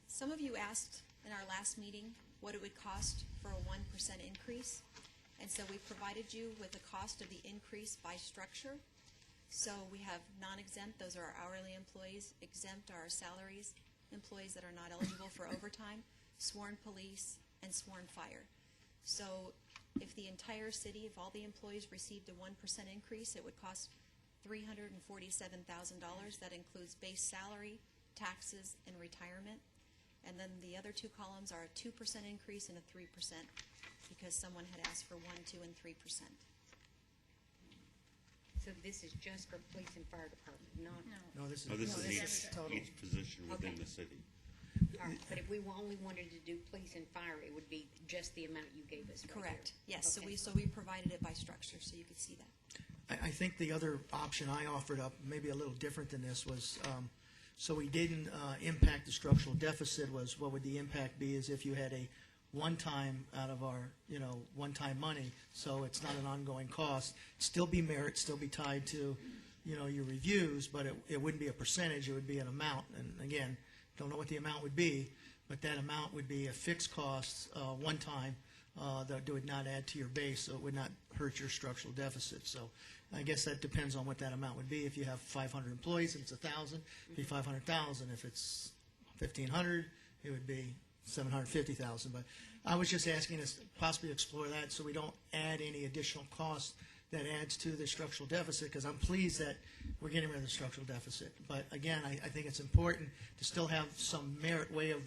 Some of you asked in our last meeting what it would cost for a 1% increase, and so we provided you with the cost of the increase by structure. So we have non-exempt, those are our hourly employees. Exempt are our salaries, employees that are not eligible for overtime, sworn police, and sworn fire. So if the entire city, if all the employees received a 1% increase, it would cost $347,000. That includes base salary, taxes, and retirement. And then the other two columns are a 2% increase and a 3%, because someone had asked for 1%, 2%, and 3%. So this is just for police and fire department, not? No, this is. Oh, this no, is is total. each position within Okay. the city. All right, but if we only wanted to do police and fire, it would be just the amount you gave us right here. Correct, yes, Okay. so we provided it by structure, so you could see that. I think the other option I offered up, maybe a little different than this, was so we didn't impact the structural deficit. Was what would the impact be? Is if you had a one-time out of our one-time money, so it's not an ongoing cost. Still be merit, still be tied to your reviews, but it wouldn't be a percentage. It would be an amount. And again, don't know what the amount would be, but that amount would be a fixed cost, one time. That would not add to your base, so it would not hurt your structural deficit. So I guess that depends on what that amount would be. If you have 500 employees and it's 1,000, it'd be 500,000. If it's 1,500, it would be 750,000. But I was just asking us to possibly explore that so we don't add any additional costs that adds to the structural deficit, because I'm pleased that we're getting rid of the structural deficit. But again, I think it's important to still have some merit way of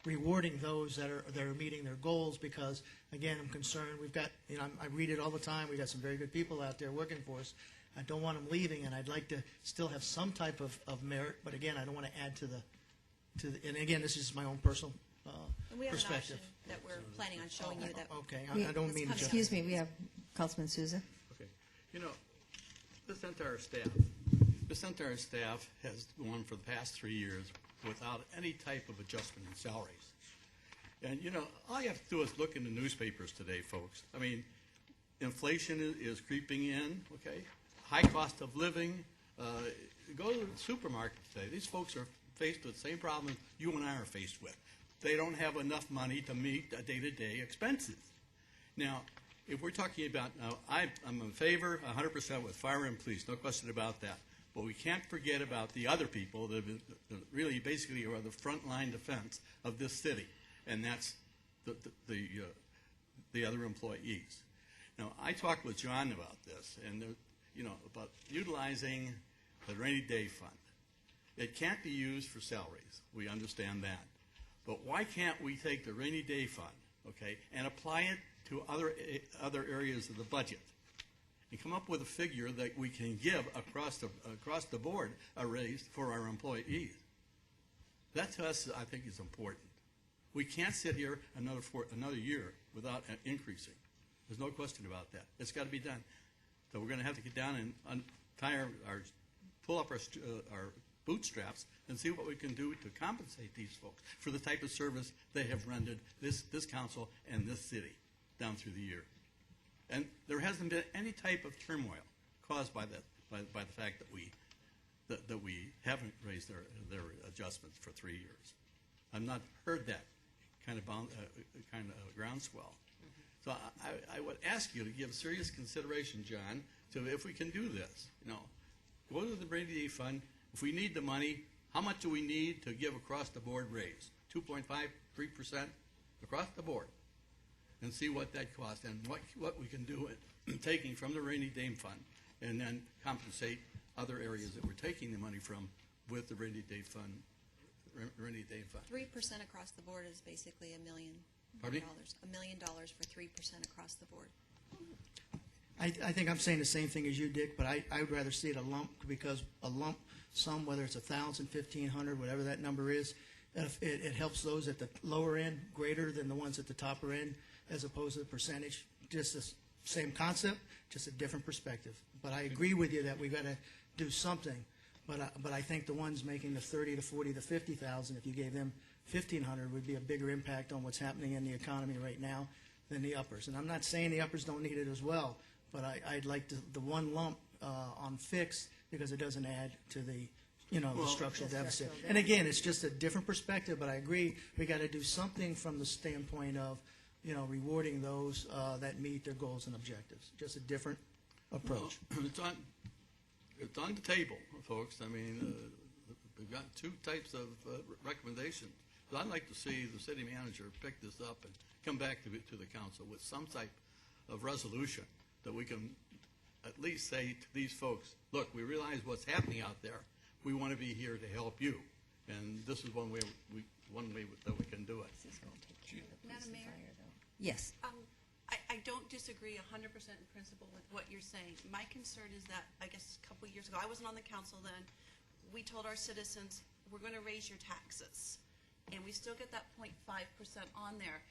rewarding those that are meeting their goals, because again, I'm concerned. We've got, I read it all the time. We've got some very good people out there working for us. I don't want them leaving, and I'd like to still have some type of merit. But again, I don't want to add to the. And again, this is my own personal And we have an perspective. option that we're planning on showing you that. Okay, I don't mean to. Excuse me, we have Councilman Souza. Okay. This entire staff has gone for the past 3 years without any type of adjustment in salaries. And, all you have to do is look in the newspapers today, folks. I mean, inflation is creeping in, okay? High cost of living. Go to the supermarket today. These folks are faced with the same problem you and I are faced with. They don't have enough money to meet day-to-day expenses. Now, if we're talking about, I'm in favor 100% with fire and police, no question about that. But we can't forget about the other people that have been, really basically are the frontline defense of this city, and that's the other employees. Now, I talked with John about this, and about utilizing the rainy day fund. It can't be used for salaries. We understand that. But why can't we take the rainy day fund, okay, and apply it to other areas of the budget, and come up with a figure that we can give across the board a raise for our employees? That to us, I think, is important. We can't sit here another year without increasing. There's no question about that. It's got to be done. So we're going to have to get down and pull up our bootstraps and see what we can do to compensate these folks for the type of service they have rendered this council and this city down through the year. And there hasn't been any type of turmoil caused by the fact that we haven't raised their adjustments for 3 years. I've not heard that kind of groundswell. So I would ask you to give serious consideration, John, to if we can do this. Go to the rainy day fund. If we need the money, how much do we need to give across the board raise? 2.5, 3% across the board, and see what that costs and what we can do in taking from the rainy day fund, and then compensate other areas that we're taking the money from with the rainy day fund. 3% across the board is basically $1 million. Pardon me? $1 million for 3% across the board. I think I'm saying the same thing as you, Dick, but I would rather see it a lump, because a lump sum, whether it's 1,000, 1,500, whatever that number is, it helps those at the lower end greater than the ones at the topper end, as opposed to the percentage. Just the same concept, just a different perspective. But I agree with you that we've got to do something. But I think the ones making the 30 to 40 to 50,000, if you gave them 1,500, would be a bigger impact on what's happening in the economy right now than the uppers. And I'm not saying the uppers don't need it as well, but I'd like the one lump on fixed, because it doesn't add to the the structural deficit. And again, it's just a different perspective, but I agree we got to do something from the standpoint of rewarding those that meet their goals and objectives. Just a different approach. Well, it's on the table, folks. I mean, we've got two types of recommendations. So I'd like to see the city manager pick this up and come back to the council with some type of resolution that we can at least say to these folks, look, we realize what's happening out there. We want to be here to help you. And this is one way that we can do it. Madam Mayor? Yes. I don't disagree 100% in principle with what you're saying. My concern is that, I guess a couple of years ago, I wasn't on the council then, we told our citizens, we're going to raise your taxes. And we still get that 0.5% on there.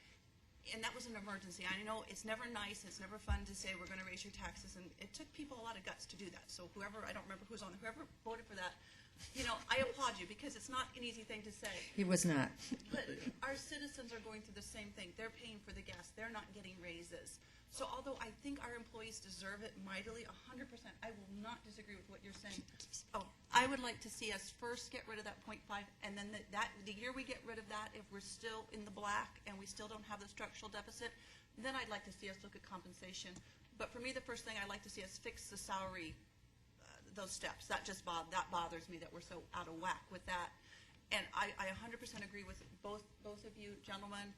And that was an emergency. I know it's never nice, it's never fun to say we're going to raise your taxes, and it took people a lot of guts to do that. So whoever, I don't remember who's on, whoever voted for that, I applaud you, because it's not an easy thing to say. It was not. But our citizens are going through the same thing. They're paying for the gas. They're not getting raises. So although I think our employees deserve it mightily, 100%, I will not disagree with what you're saying. Oh, I would like to see us first get rid of that 0.5, and then the year we get rid of that, if we're still in the black and we still don't have the structural deficit, then I'd like to see us look at compensation. But for me, the first thing I'd like to see us fix the salary, those steps. That just bothers me that we're so out of whack with that. And I 100% agree with both of you gentlemen.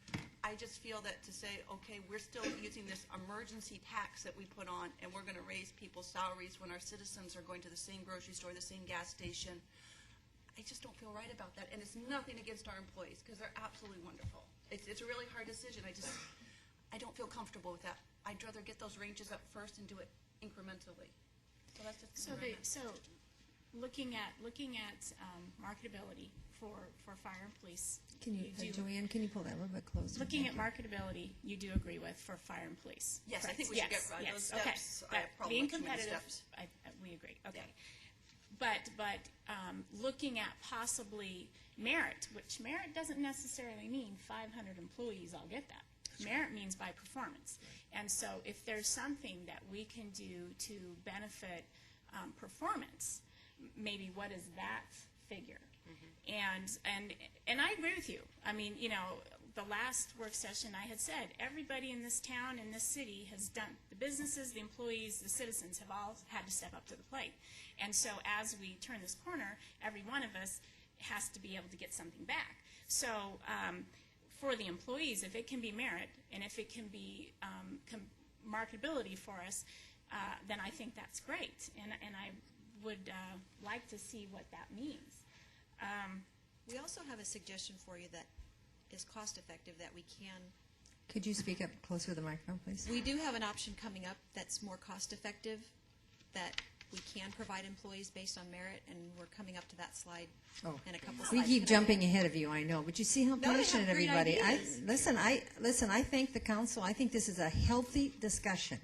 I just feel that to say, okay, we're still using this emergency tax that we put on, and we're going to raise people's salaries when our citizens are going to the same grocery store, the same gas station. I just don't feel right about that. And it's nothing against our employees, because they're absolutely wonderful. It's a really hard decision. I don't feel comfortable with that. I'd rather get those ranges up first and do it incrementally. So that's just So looking at marketability for fire and police. Joanne, can you pull that a little bit closer? Looking at marketability, you do agree with for fire and police. Yes, I correct? think we should get rid of those steps. I have a problem Being with too many competitive, steps. we agree. Okay. Yeah. But looking at possibly merit, which merit doesn't necessarily mean 500 employees all get that. Merit means by performance. And so if there's something that we can do to benefit performance, maybe what is that figure? And I agree with you. I mean, the last work session I had said, everybody in this town, in this city has done, the businesses, the employees, the citizens have all had to step up to the plate. And so as we turn this corner, every one of us has to be able to get something back. So for the employees, if it can be merit and if it can be marketability for us, then I think that's great. And I would like to see what that means. We also have a suggestion for you that is cost effective that we can. Could you speak up closer to the microphone, please? We do have an option coming up that's more cost effective that we can provide employees based on merit, and we're coming up to that slide in a couple We slides. keep jumping ahead of you, I know, but you see how No, they have passionate great everybody. ideas. I thank the council. I think this is a healthy discussion,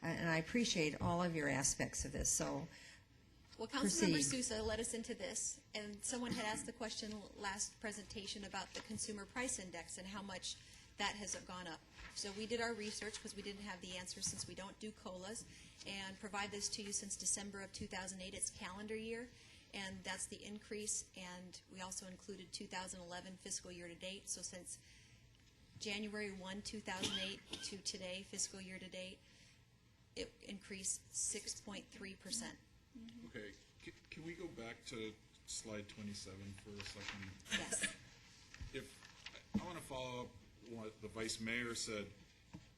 and I appreciate all of your aspects of this. So, Well, Councilmember Proceed. Sousa led us into this, and someone had asked the question last presentation about the consumer price index and how much that has gone up. So we did our research because we didn't have the answer since we don't do COLAs, and provide this to you since December of 2008. It's calendar year, and that's the increase. And we also included 2011 fiscal year to date. So since January 1, 2008 to today, fiscal year to date, it increased 6.3%. Okay, can we go back to slide 27 for a second? Yes. If, I want to follow up what the Vice Mayor said.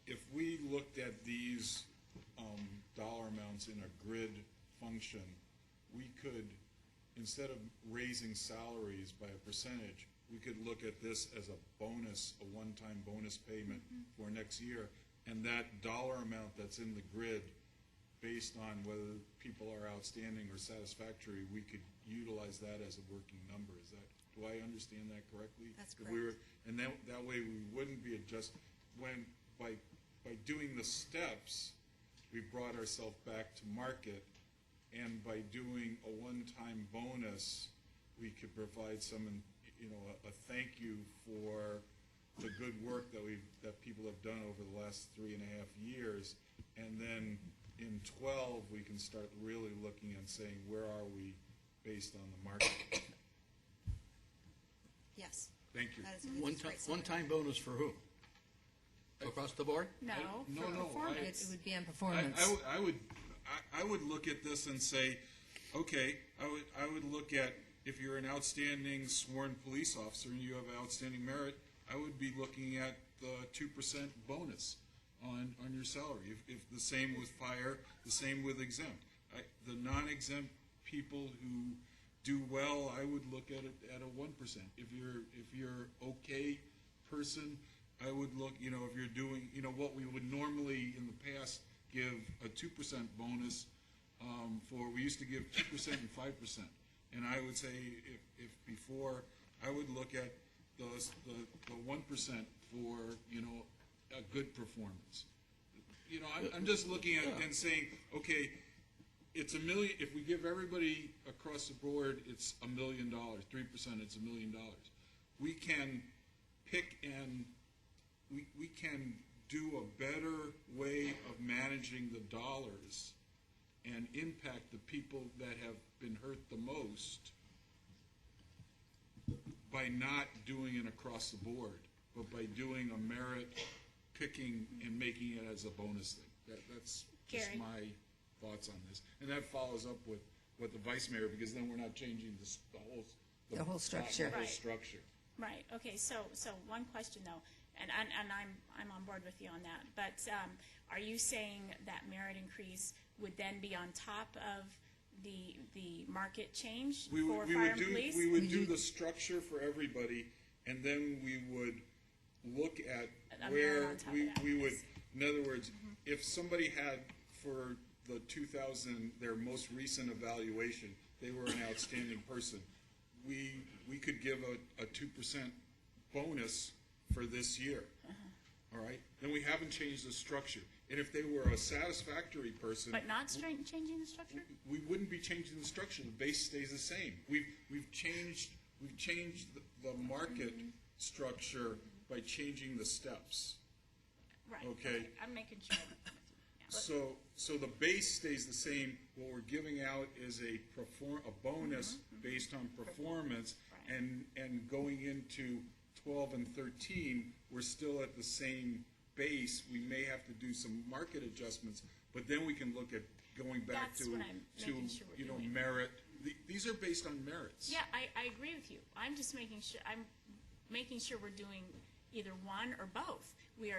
If we looked at these dollar amounts in a grid function, we could, instead of raising salaries by a percentage, we could look at this as a bonus, a one-time bonus payment for next year. And that dollar amount that's in the grid, based on whether people are outstanding or satisfactory, we could utilize that as a working number. Is that, do I understand that correctly? That's If correct. and that way we wouldn't be when, by doing the steps, we brought ourselves back to market, and by doing a one-time bonus, we could provide some, a thank you for the good work that people have done over the last 3.5 years, and then in 12 we can start really looking and saying, where are we based on the market? Yes. Thank you. That is a great summary. One-time bonus for who? Across the board? No, No, for no, performance. It would be on performance. I would look at this and say, okay, I would look at, if you're an outstanding sworn police officer and you have outstanding merit, I would be looking at the 2% bonus on your salary. If the same with fire, the same with exempt. The non-exempt people who do well, I would look at it at a 1%. If you're okay person, I would look, if you're doing, what we would normally in the past give a 2% bonus for. We used to give 2% and 5%, and I would say if before, I would look at the 1% for a good performance. I'm just looking at it and saying, okay, it's $1 million. If we give everybody across the board, it's $1 million. 3%, it's $1 million. We can pick and we can do a better way of managing the dollars and impact the people that have been hurt the most by not doing it across the board, but by doing a merit picking and making it as a bonus thing. That's just Gary. my thoughts on this. And that follows up with what the Vice Mayor, because then we're not changing the whole structure. The whole Right. structure. Right, okay, so one question though, and I'm on board with you on that, but are you saying that merit increase would then be on top of the market change for fire and police? We would do the structure for everybody, and then we would look at A where merit on top of that, we would, yes. in other words, if somebody had for the 2000, their most recent evaluation, they were an outstanding person, we could give a 2% bonus for this year. All right? Then we haven't changed the structure. And if they were a satisfactory person, But not changing the structure? we wouldn't be changing the structure. The base stays the same. We've changed the market structure by changing the steps. Right, Okay. I'm making sure. So the base stays the same. What we're giving out is a bonus based on performance, Right. and going into 12 and 13, we're still at the same base. We may have to do some market adjustments, but then we can look at going back That's what I'm making sure we're doing. merit. These are based on merits. Yeah, I agree with you. I'm just making sure we're doing either one or both. We've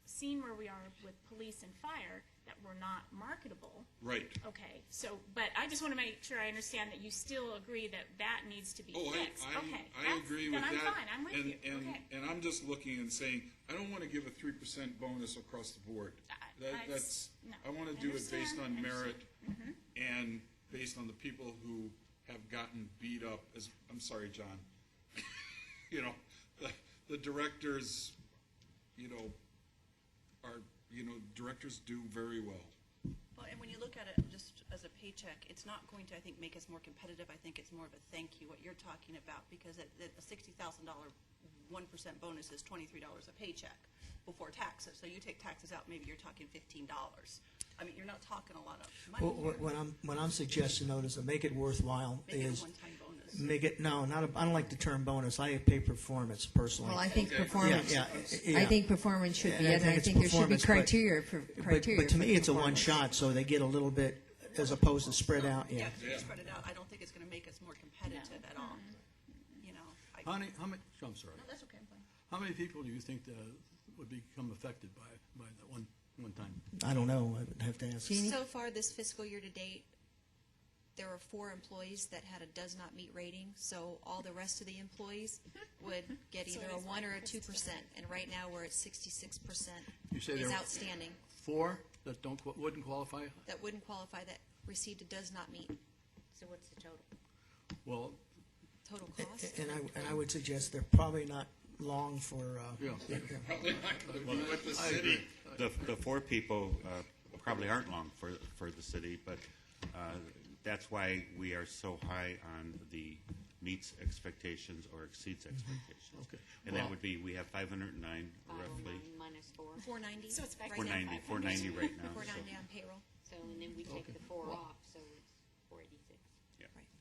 seen where we are with police and fire, that we're not marketable. Right. Okay, so, but I just want to make sure I understand that you still agree that that needs to be fixed. Okay, I agree with that. Then I'm fine, I'm with you, okay. And I'm just looking and saying, I don't want to give a 3% bonus across the board. No, I want to I do it based on understand. merit and based on the people who have gotten beat up. I'm sorry, John. The directors, directors do very well. Well, and when you look at it just as a paycheck, it's not going to, I think, make us more competitive. I think it's more of a thank you, what you're talking about, because a $60,000 1% bonus is $23 a paycheck before taxes. So you take taxes out, maybe you're talking $15. I mean, you're not talking a lot of Well, money here. what I'm suggesting, though, is to make it worthwhile Make it a is one-time bonus. make it, no, not, I don't like the term bonus. I pay performance personally. Well, I think performance, Yeah, yeah. I think performance should be And I it, and think I it's think there should be performance, but- criteria for, criteria But to for me, it's a performance. one-shot, so they get a little bit, as opposed to spread out, yeah. If you spread it out, I don't think it's gonna make us more competitive at all. You know, How many, I'm sorry. No, that's okay, I'm fine. How many people do you think would become affected by that one time? I don't know, I would have to ask. Jeannie? So far this fiscal year to date, there were 4 employees that had a does not meet rating, so all the rest of the employees would get either a 1 or a 2%, and right now we're at 66% You say is there were outstanding, 4 that wouldn't qualify? that wouldn't qualify, that received a does not meet So what's the total? Well, total cost. And I would suggest they're probably not long for, yeah. With the I agree. The 4 people probably aren't long for the city, but that's why we are so high on the meets expectations or exceeds expectations. Okay. And that would be, we have 509 roughly, Minus 4. 490. So it's back right now. 490 right now. so- 490 on payroll. So, and then we take the 4 off, so it's 486.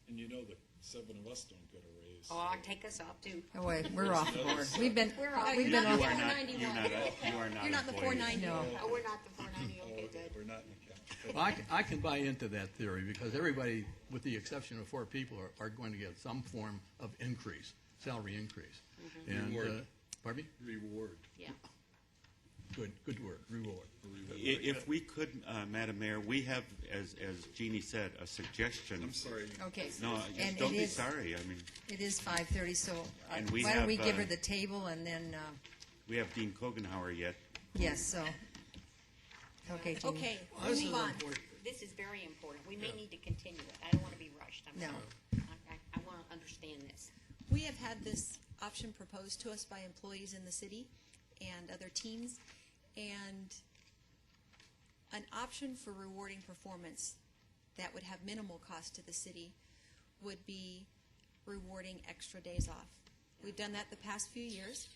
And you know that 7 of us don't get a raise. Oh, I'll take us off too. Oh, wait, we're off board. We've been, You're we've been not off. You are not, 491. you are not You're not the employees. 490. No. Oh, we're not the 490, okay, good. We're not in the count. Well, I can buy into that theory because everybody, with the exception of 4 people, are going to get some form of increase, salary increase. And, Reward. pardon me? Reward. Yeah. Good word, reward. If we could, Madam Mayor, we have, as Jeannie said, a suggestion. I'm sorry. Okay. No, And don't it be is- sorry. I mean, It is 5:30, so And we why don't we have, give her the table and then, we have Dean Kogenhauer yet. yes, so. Okay, Jeannie. Okay, Well, this we is move on. important. This is very important. We may need to continue it. I don't want to be rushed. I'm No. sorry. I want to understand this. We have had this option proposed to us by employees in the city and other teams, and an option for rewarding performance that would have minimal cost to the city would be rewarding extra days off. We've done that the past few years.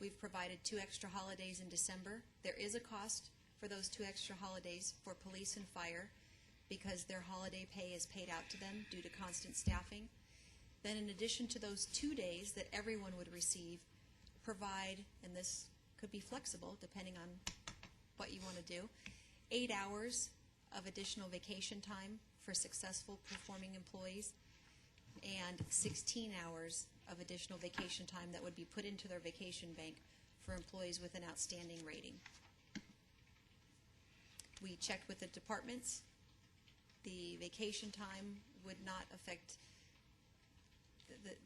We've provided 2 extra holidays in December. There is a cost for those 2 extra holidays for police and fire because their holiday pay is paid out to them due to constant staffing. Then in addition to those 2 days that everyone would receive, provide, and this could be flexible depending on what you want to do, 8 hours of additional vacation time for successful performing employees, and 16 hours of additional vacation time that would be put into their vacation bank for employees with an outstanding rating. We checked with the departments. The vacation time would not affect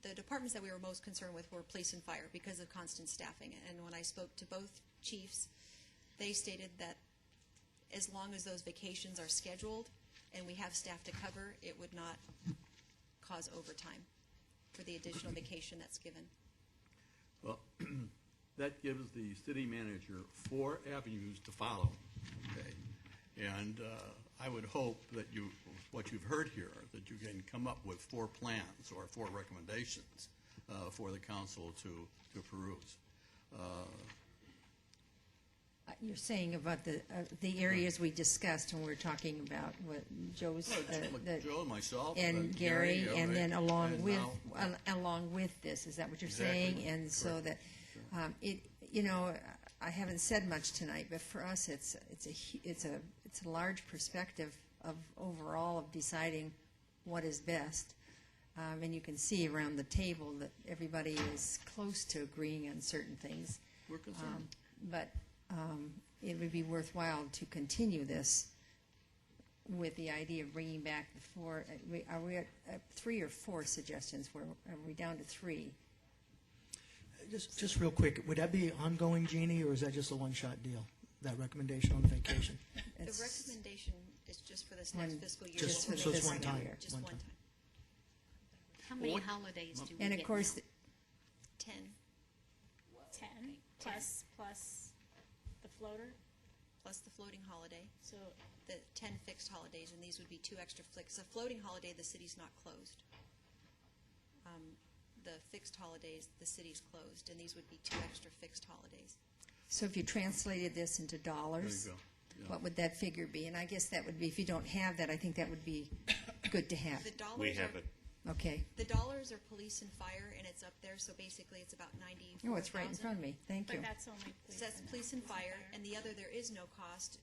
the departments that we were most concerned with were police and fire because of constant staffing. And when I spoke to both chiefs, they stated that as long as those vacations are scheduled and we have staff to cover, it would not cause overtime for the additional vacation that's given. Well, that gives the city manager 4 avenues to follow, okay? And I would hope that what you've heard here, that you can come up with 4 plans or 4 recommendations for the council to peruse. You're saying about the areas we discussed when we were talking about what Joe's, Joe, myself. and Gary, yeah, and right. then along And with, now- along with this, is that what you're Exactly. saying? And so that, it, you know, I haven't said much tonight, but for us, it's a large perspective of overall of deciding what is best. And you can see around the table that everybody is close to agreeing on certain things. We're concerned. But it would be worthwhile to continue this with the idea of bringing back the 4. Are we at 3 or 4 suggestions? Are we down to 3? Just real quick, would that be ongoing, Jeannie, or is that just a one-shot deal, that recommendation on vacation? The It's- recommendation is just for this next One- fiscal year. Just for the so it's fiscal one time. year. Just one one time. time. How many What- holidays do we And get of course, now? 10 10 plus the floater, plus the floating holiday. so The 10 fixed holidays, and these would be 2 extra flicks. A floating holiday, the city's not closed. The fixed holidays, the city's closed, and these would be 2 extra fixed holidays. so if you translated this into There dollars, you what would that figure be? And I guess that would be, if you don't have that, I think that would be good to have. The dollars We have are, it. Okay. the dollars are police and fire, and it's up there, so basically it's about 94,000. Oh, it's right in front of me. Thank you. But that's only police. So that's and police and fire, and the other, there is no cost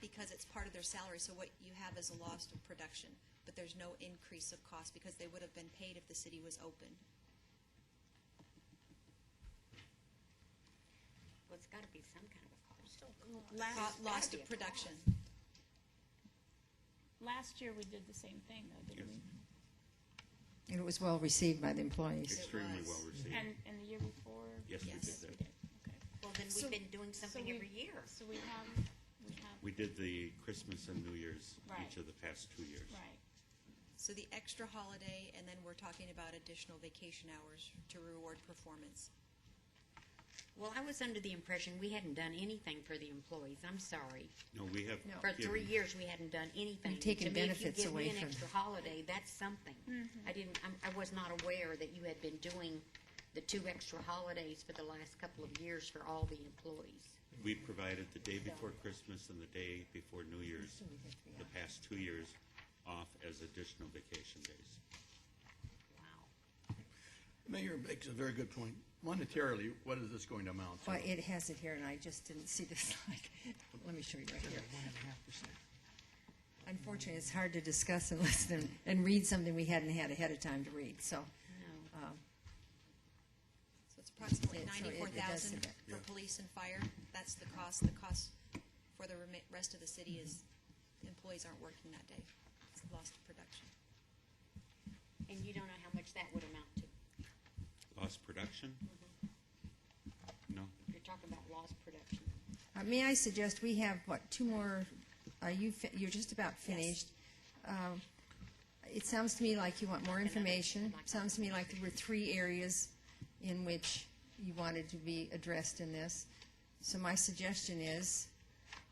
because it's part of their salary, so what you have is a loss of production. But there's no increase of cost because they would have been paid if the city was open. Well, it's gotta be some kind of a cost. Loss gotta be of a production. Last year, we did the same thing, though, didn't we? And it was well received by the employees. Extremely was. well received. And the year before? Yes, we Yes. did We that. did, okay. Well, then So- we've been doing something we- every year. So we have, We did the Christmas and New Year's Right. each of the past 2 years. right. So the extra holiday, and then we're talking about additional vacation hours to reward performance. Well, I was under the impression we hadn't done anything for the employees. I'm sorry. No, we have. No. For given- 3 years, we hadn't done anything. We've taken To me, benefits if you away give me from an extra holiday, that's something. I was not aware that you had been doing the 2 extra holidays for the last couple of years for all the employees. We provided the day before Christmas and the day before New Year's, the past 2 years, off as additional vacation days. Wow. Mayor makes a very good point. Monetarily, what is this going to amount to? Well, it has it here, and I just didn't see this. Let me show you right here. 1.5%. Unfortunately, it's hard to discuss and listen and read something we hadn't had ahead of time to read. So, No. So it's approximately Yeah, so it does 94,000 say for police and fire. That's the cost. The cost for the rest of the city is employees aren't working that day. It's lost of production. And you don't know how much that would amount to. Lost production? No. You're talking about lost production. may I suggest we have, what, 2 more? You're just about finished. It sounds to me like you want more information. Sounds to me like there were 3 areas in which you wanted to be addressed in this. So my suggestion is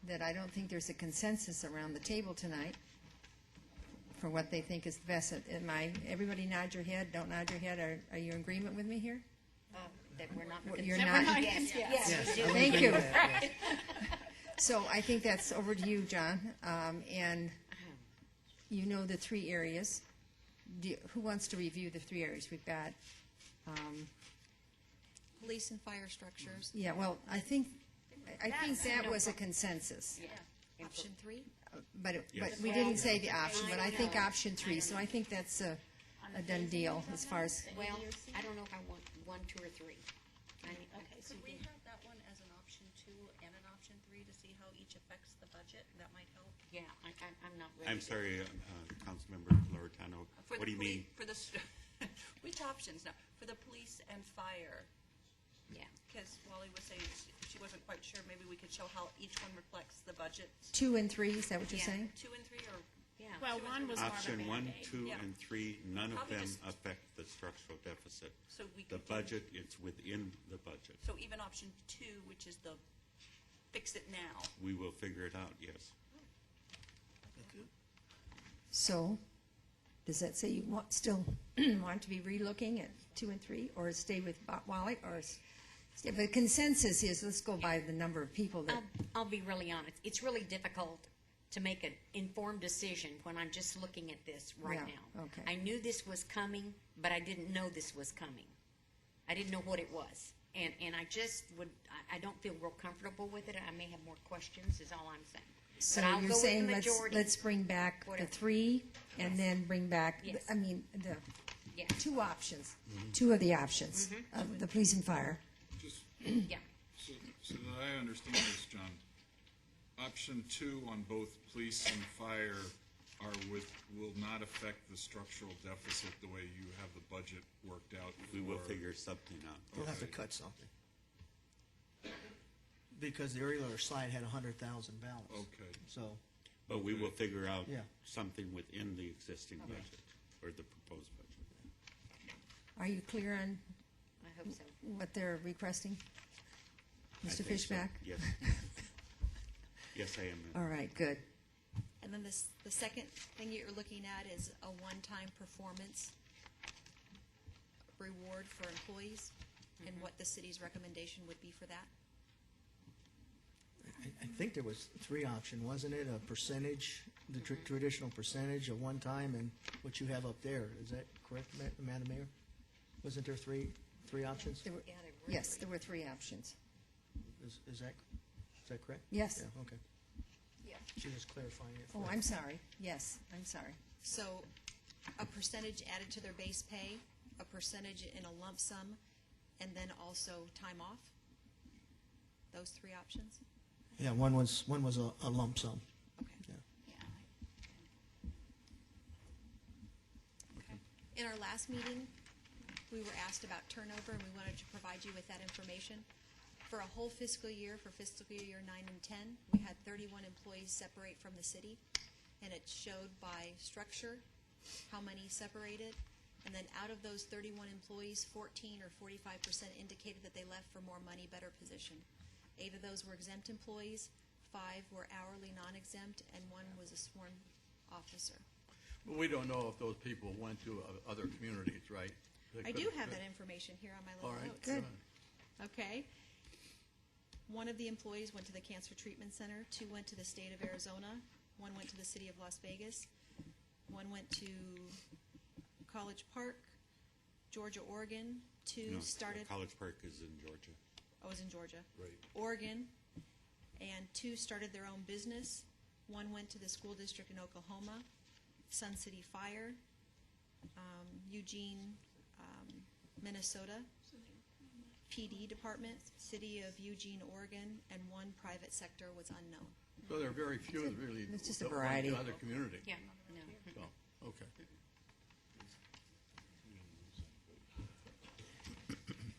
that I don't think there's a consensus around the table tonight for what they think is the best. Everybody nod your head, don't nod your head. Are you in agreement with me here? That we're not. Well, you're not- Yes, yes, we do. Thank you. So I think that's over to you, John. And you know the 3 areas. Who wants to review the 3 areas? We've got, Police and fire structures. yeah, well, I think that was a consensus. Yeah. Option 3. But Yes. we didn't say the option, but I think know. option 3. So I think that's a done deal as far as, Well, I don't know if I want 1, 2, or 3. Okay, so Could we have that one as an option 2 and an option 3 to see how each affects the budget? That might help. Yeah, I'm not ready. I'm sorry, Councilmember Loretano, For what do the you mean? For the, which options now? For the police and fire, Yeah. because Wally was saying she wasn't quite sure, maybe we could show how each one reflects the budget. 2 and 3, is that what you're Yeah. saying? 2 and 3, or Yeah. Well, one was more of a Option 1, Band-Aid. 2, Yeah. and 3, none of Probably them just- affect the structural deficit. so we The could do- budget, it's within the budget. So even option 2, which is the fix it now. We will figure it out, yes. So, does that say you still want to be relooking at 2 and 3, or stay with Wally, or stay? The consensus is, let's go by the number of people that, I'll be really honest. It's really difficult to make an informed decision when I'm just looking at this right Yeah, now. okay. I knew this was coming, but I didn't know this was coming. I didn't know what it was. And I just I don't feel real comfortable with it. I may have more questions, is all I'm saying. so But I'll you're go with saying the majority. let's bring back the Whatever. 3, and then bring back, Yes. the Yes. 2 options, 2 of the options, of the police and fire. Just, Yeah. so that I understand this, John, option 2 on both police and fire will not affect the structural deficit the way you have the budget worked out for. We will figure something out. We'll have to cut something. Because the earlier slide had 100,000 balance. Okay. So, But we will figure out Yeah. something within the existing budget, or the proposed budget. Are you clear on I hope so. what they're requesting? I Mr. think so, Fishback? Yes. Yes, I am. All right, good. And then the second thing you're looking at is a one-time performance reward for employees, and what the city's recommendation would be for that. I think there was 3 options, wasn't it? A percentage, the traditional percentage, a one-time, and what you have up there. Is that correct, Madam Mayor? Wasn't there three options? There were, yes, there were 3 options. Is that correct? Yes. Yeah, okay. Yeah. She was clarifying it. Oh, for- I'm sorry. Yes, I'm sorry. So a percentage added to their base pay, a percentage in a lump sum, and then also time off? Those 3 options? Yeah, one was a lump sum. Okay. Yeah. In our last meeting, we were asked about turnover, and we wanted to provide you with that information. For a whole fiscal year, for fiscal year 9 and 10, we had 31 employees separate from the city, and it showed by structure how many separated. And then out of those 31 employees, 14 or 45% indicated that they left for more money, better position. 8 of those were exempt employees, 5 were hourly non-exempt, and 1 was a sworn officer. But we don't know if those people went to other communities, right? They I could- do have that information here on my All little right. notes. Good. Okay. 1 of the employees went to the Cancer Treatment Center, 2 went to the state of Arizona, 1 went to the city of Las Vegas, 1 went to College Park, Georgia, Oregon, 2 No, started, College Park is in Georgia. I was in Georgia. Right. Oregon, and 2 started their own business. 1 went to the school district in Oklahoma, Sun City Fire, Eugene, Minnesota, PD department, city of Eugene, Oregon, and 1 private sector was unknown. So there are very few that really. It's just a don't went variety. to other communities. Yeah, no. So, okay.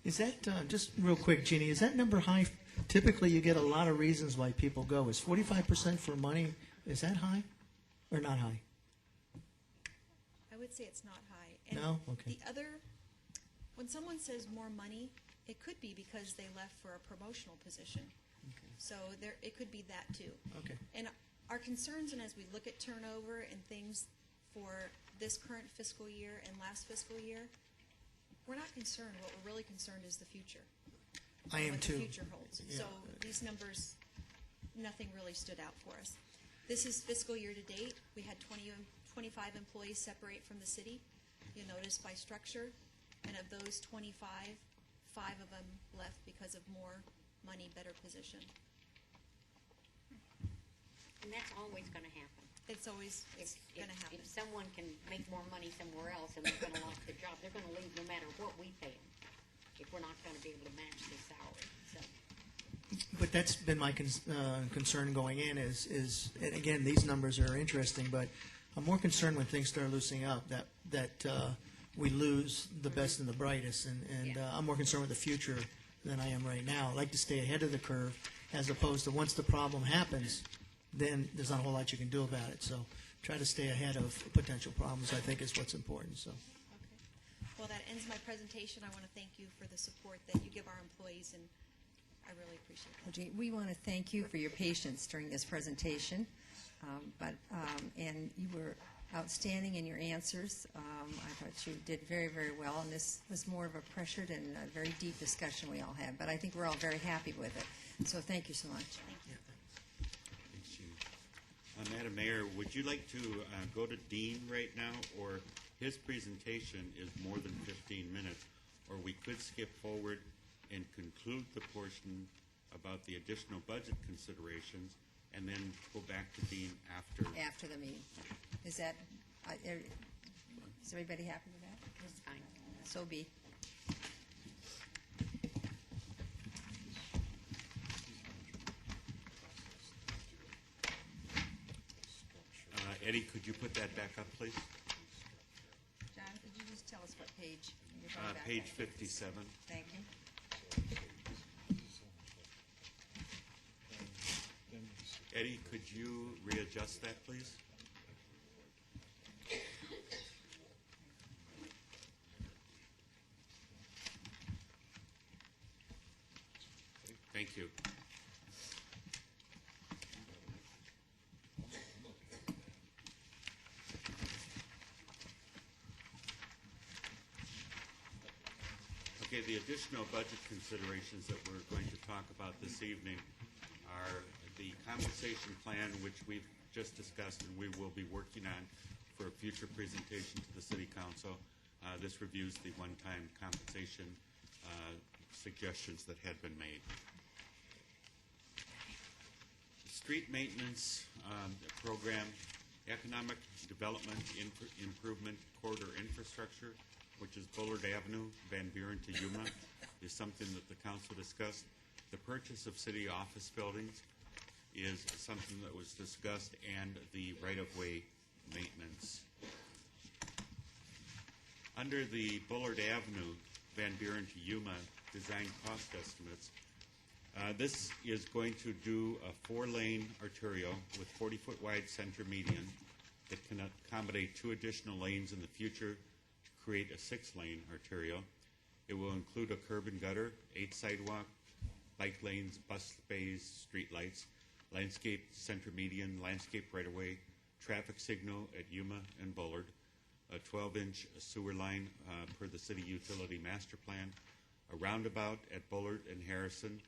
Is that, just real quick, Jeannie, is that number high? Typically, you get a lot of reasons why people go. Is 45% for money, is that high or not high? I would say it's not high. And No? Okay. the other, when someone says more money, it could be because they left for a promotional position. So there, it could be that too. Okay. And our concerns, and as we look at turnover and things for this current fiscal year and last fiscal year, we're not concerned. What we're really concerned is the future. I am What too. the future holds. Yeah. So these numbers, nothing really stood out for us. This is fiscal year to date. We had 25 employees separate from the city. You'll notice by structure, and of those 25, 5 of them left because of more money, better position. And that's always going to happen. It's always, it's If- gonna happen. If someone can make more money somewhere else and they're going to lost their job, they're going to leave no matter what we pay them, if we're not going to be able to match the salary. So, But that's been my concern going in is, and again, these numbers are interesting, but I'm more concerned when things start loosening up, that we lose the best and the brightest, and Yeah. I'm more concerned with the future than I am right now. I like to stay ahead of the curve, as opposed to once the problem happens, then there's not a whole lot you can do about it. So try to stay ahead of potential problems, I think, is what's important, so. Okay. Well, that ends my presentation. I want to thank you for the support that you give our employees, and I really appreciate Well, it. Jean, we want to thank you for your patience during this presentation, and you were outstanding in your answers. I thought you did very, very well, and this was more of a pressured and a very deep discussion we all had, but I think we're all very happy with it. So thank you so much. Thanks, Jean. Madam Mayor, would you like to go to Dean right now, or his presentation is more than 15 minutes, or we could skip forward and conclude the portion about the additional budget considerations, and then go back to Dean after. After the meeting. Is that, is everybody happy with that? it's fine. So be. Eddie, could you put that back up, please? John, could you just tell us what page you're going back Page at? 57. Thank you. Eddie, could you readjust that, please? Thank you. Okay, the additional budget considerations that we're going to talk about this evening are the compensation plan, which we've just discussed and we will be working on for a future presentation to the City Council. This reviews the one-time compensation suggestions that had been made. Street maintenance program, economic development improvement corridor infrastructure, which is Bullard Avenue, Van Buren to Yuma, is something that the council discussed. The purchase of city office buildings is something that was discussed, and the right-of-way maintenance. Under the Bullard Avenue, Van Buren to Yuma design cost estimates, this is going to do a 4-lane arterial with 40-foot wide center median that can accommodate 2 additional lanes in the future to create a 6-lane arterial. It will include a curb and gutter, 8 sidewalk, bike lanes, bus bays, street lights, landscape center median, landscape right-of-way, traffic signal at Yuma and Bullard, a 12-inch sewer line per the city utility master plan, a roundabout at Bullard and Harrison,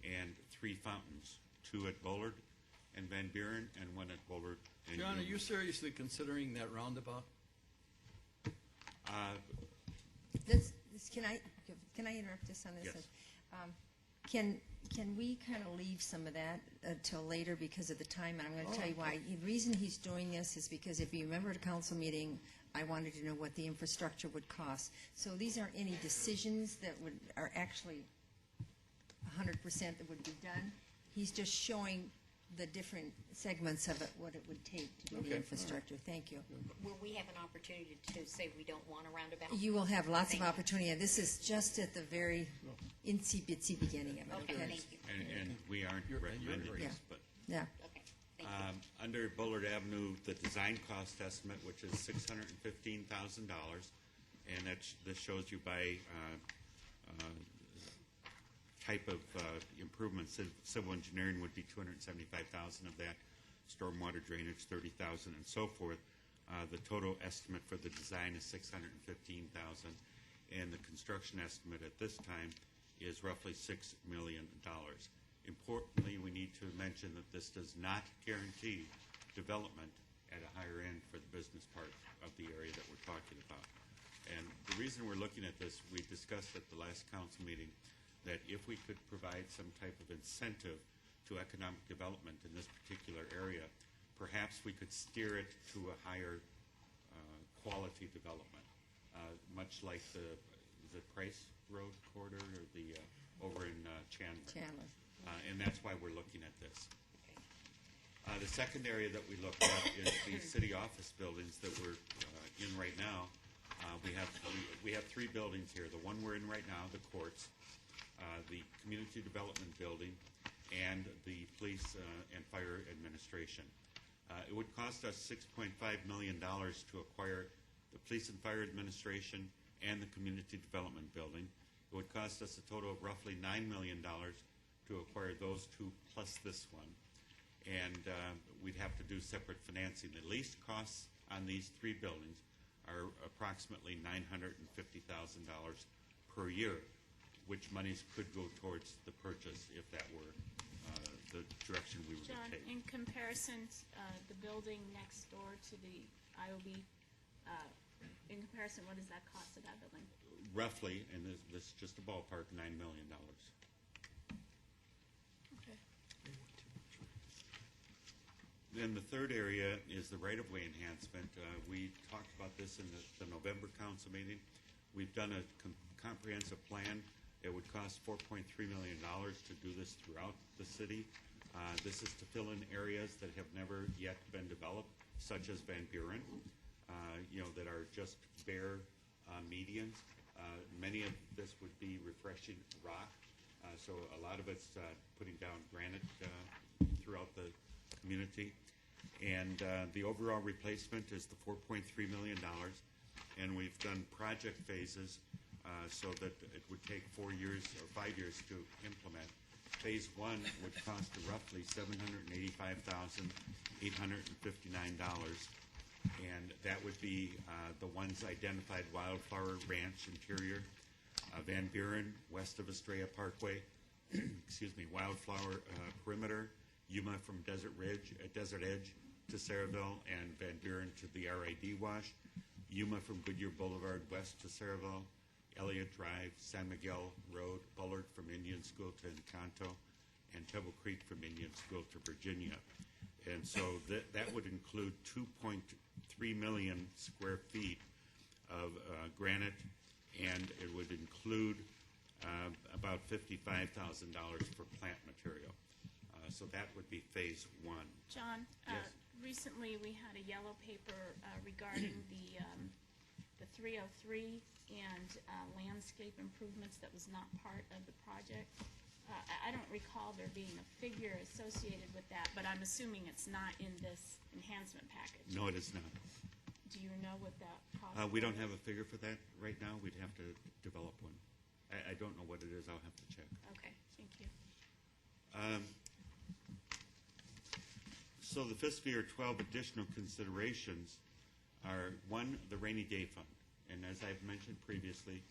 and 3 fountains, 2 at Bullard and Van Buren, and 1 at Bullard and John, Yuma. are you seriously considering that roundabout? Can I interrupt this on this? Yes. Can we kind of leave some of that till later because of the time? And I'm going to tell you why. The reason he's doing this is because if you remember at a council meeting, I wanted to know what the infrastructure would cost. So these aren't any decisions that are actually 100% that would be done. He's just showing the different segments of it, what it would take to do Okay, the infrastructure. Thank you. Will we have an opportunity to say we don't want a roundabout? You will have lots of Thank you. opportunity. This is just at the very itsy-bitsy beginning of it, Okay, okay? thank you. And we aren't You're recommending agreeing. this, but Yeah. Okay, thank you. under Bullard Avenue, the design cost estimate, which is $615,000, and this shows you by type of improvements. Civil engineering would be $275,000 of that, stormwater drainage $30,000, and so forth. The total estimate for the design is $615,000, and the construction estimate at this time is roughly $6 million. Importantly, we need to mention that this does not guarantee development at a higher end for the business part of the area that we're talking about. And the reason we're looking at this, we discussed at the last council meeting that if we could provide some type of incentive to economic development in this particular area, perhaps we could steer it to a higher quality development, much like the Price Road corridor or the over in Chandler. And that's why we're looking at this. The second area that we looked at is the city office buildings that we're in right now. We have 3 buildings here. The one we're in right now, the courts, the community development building, and the police and fire administration. It would cost us $6.5 million to acquire the police and fire administration and the community development building. It would cost us a total of roughly $9 million to acquire those 2 plus this one. And we'd have to do separate financing. The lease costs on these 3 buildings are approximately $950,000 per year, which monies could go towards the purchase if that were the direction we were John, to take. in comparison, the building next door to the IOB, in comparison, what does that cost of that building? Roughly, and this is just a ballpark, $9 million. Okay. Then the third area is the right-of-way enhancement. We talked about this in the November council meeting. We've done a comprehensive plan. It would cost $4.3 million to do this throughout the city. This is to fill in areas that have never yet been developed, such as Van Buren, that are just bare medians. Many of this would be refreshing rock, so a lot of it's putting down granite throughout the community. And the overall replacement is the $4.3 million, and we've done project phases so that it would take 4 years or 5 years to implement. Phase 1 would cost roughly $785,859, and that would be the ones identified: Wildflower Ranch interior, Van Buren west of Estrella Parkway, excuse me, Wildflower perimeter, Yuma from Desert Edge to Saraville, and Van Buren to the RID wash. Yuma from Goodyear Boulevard west to Saraville, Elliott Drive, San Miguel Road, Bullard from Indian School to Encanto, and Pebble Creek from Indian School to Virginia. And so that would include 2.3 million square feet of granite, and it would include about $55,000 for plant material. So that would be phase one. John, Yes. recently we had a yellow paper regarding the 303 and landscape improvements that was not part of the project. I don't recall there being a figure associated with that, but I'm assuming it's not in this enhancement package. No, it is not. Do you know what that cost We don't was? have a figure for that right now. We'd have to develop one. I don't know what it is. I'll have to check. Okay, thank you. So the fiscal year 12 additional considerations are, one, the rainy day fund. And as I've mentioned previously,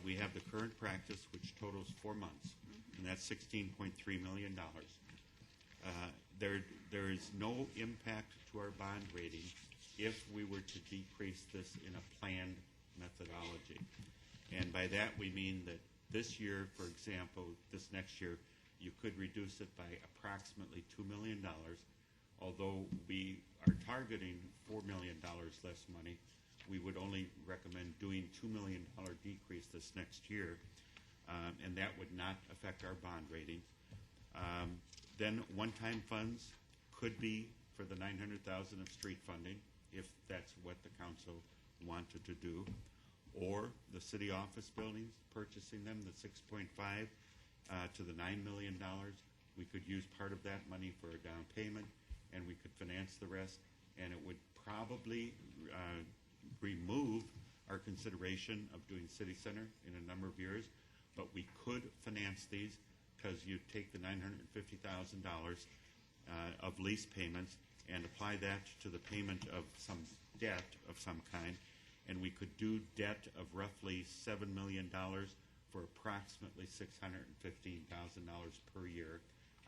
we have the current practice, which totals 4 months, and that's $16.3 million. There is no impact to our bond rating if we were to decrease this in a planned methodology. And by that, we mean that this year, for example, this next year, you could reduce it by approximately $2 million. Although we are targeting $4 million less money, we would only recommend doing $2 million decrease this next year, and that would not affect our bond rating. Then one-time funds could be for the $900,000 of street funding, if that's what the council wanted to do, or the city office buildings, purchasing them, the 6.5 to the $9 million. We could use part of that money for a down payment, and we could finance the rest, and it would probably remove our consideration of doing city center in a number of years, but we could finance these because you take the $950,000 of lease payments and apply that to the payment of some debt of some kind, and we could do debt of roughly $7 million for approximately $615,000 per year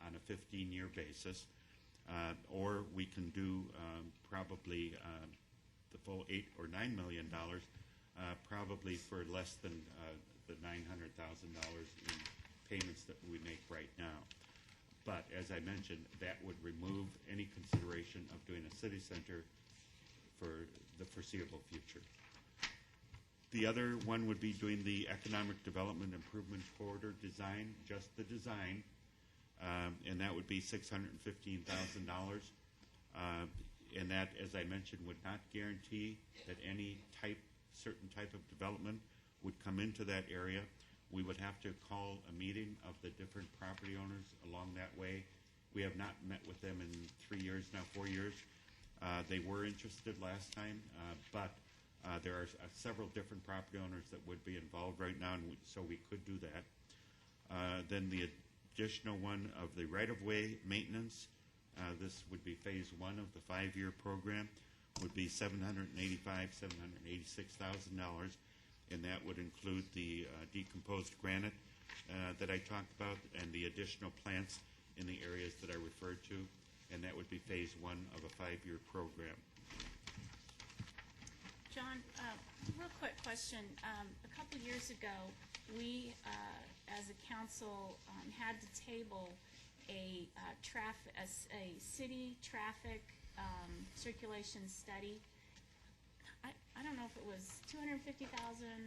on a 15-year basis. Or we can do probably the full $8 or $9 million, probably for less than the $900,000 in payments that we make right now. But as I mentioned, that would remove any consideration of doing a city center for the foreseeable future. The other one would be doing the economic development improvement corridor design, just the design. And that would be $615,000. And that, as I mentioned, would not guarantee that any certain type of development would come into that area. We would have to call a meeting of the different property owners along that way. We have not met with them in 3 years now, 4 years. They were interested last time, but there are several different property owners that would be involved right now, and so we could do that. Then the additional one of the right-of-way maintenance, this would be phase one of the 5-year program, would be $786,000, and that would include the decomposed granite that I talked about and the additional plants in the areas that I referred to, and that would be phase one of a 5-year program. John, real quick question. A couple years ago, we, as a council, had to table a city traffic circulation study. I don't know if it was 250,000.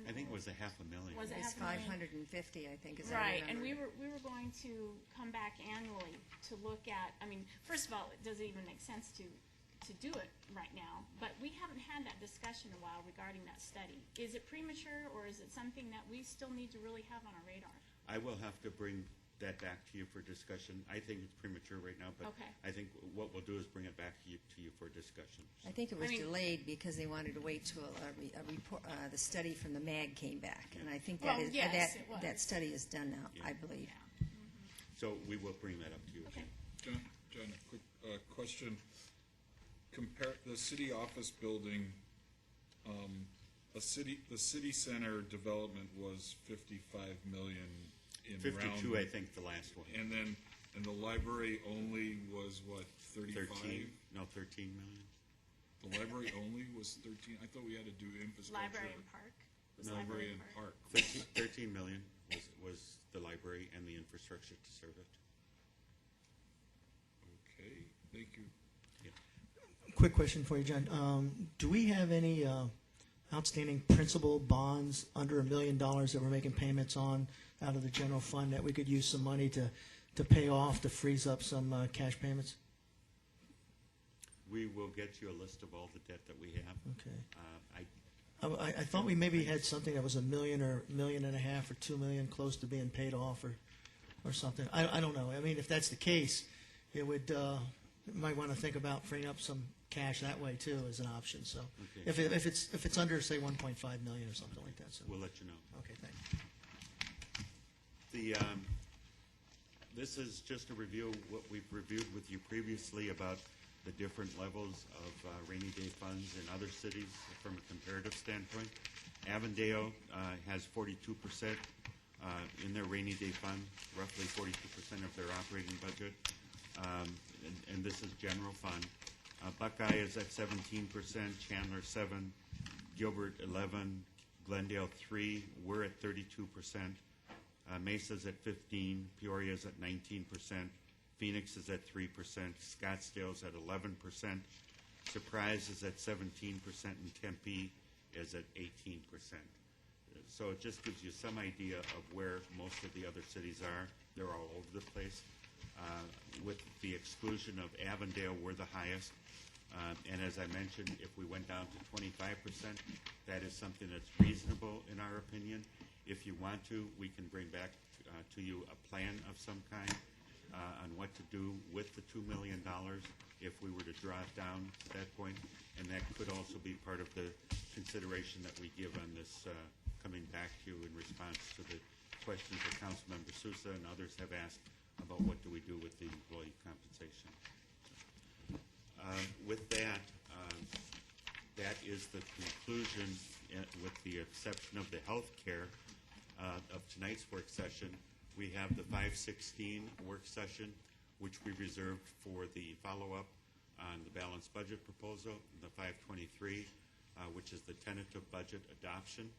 I think it was $500,000. Was it It's $500,000? 550, I think, as I Right, remember. and we were going to come back annually to look at, I mean, first of all, does it even make sense to do it right now? But we haven't had that discussion in a while regarding that study. Is it premature, or is it something that we still need to really have on our radar? I will have to bring that back to you for discussion. I think it's premature right now, but Okay. I think what we'll do is bring it back to you for discussion. I think it was I mean- delayed because they wanted to wait till a report, the study from the MAG came back, and I think Well, that is yes, it was. that study is done now, Yeah. I believe. So we will bring that up to you. Okay. John, a quick question. Compare the city office building, the city center development was $55 million in round. 52, I think, the last one. And then And the library only was what, 35? 13 million. The library only was 13? I thought we had to do infrastructure. Library and park. Was Library and park. 13 million was the library and the infrastructure to serve it. Okay, thank you. Quick question for you, John. Do we have any outstanding principal bonds under $1 million that we're making payments on out of the general fund that we could use some money to pay off to freeze up some cash payments? We will get you a list of all the debt that we have. Okay. I thought we maybe had something that was $1 million or $1.5 million or $2 million close to being paid off or something. I don't know. I mean, if that's the case, it would you might want to think about freeing up some cash that way too as an option. So Okay. if it's under say 1.5 million or something like that. So We'll let you know. okay, thanks. This is just a review of what we've reviewed with you previously about the different levels of rainy day funds in other cities from a comparative standpoint. Avondale has 42% in their rainy day fund, roughly 42% of their operating budget, and this is general fund. Buckeye is at 17%, Chandler 7%, Gilbert 11%, Glendale 3%, we're at 32%. Mesa's at 15%, Peoria's at 19%, Phoenix is at 3%, Scottsdale's at 11%, Surprise is at 17%, and Tempe is at 18%. So it just gives you some idea of where most of the other cities are. They're all over the place. With the exclusion of Avondale, we're the highest. And as I mentioned, if we went down to 25%, that is something that's reasonable in our opinion. If you want to, we can bring back to you a plan of some kind on what to do with the $2 million if we were to draw it down to that point. And that could also be part of the consideration that we give on this coming back to you in response to the questions that Councilmember Sousa and others have asked about what do we do with the employee compensation. With that, that is the conclusion, with the exception of the health care of tonight's work session. We have the 516 work session, which we reserved for the follow-up on the balanced budget proposal, the 523, which is the tentative budget adoption,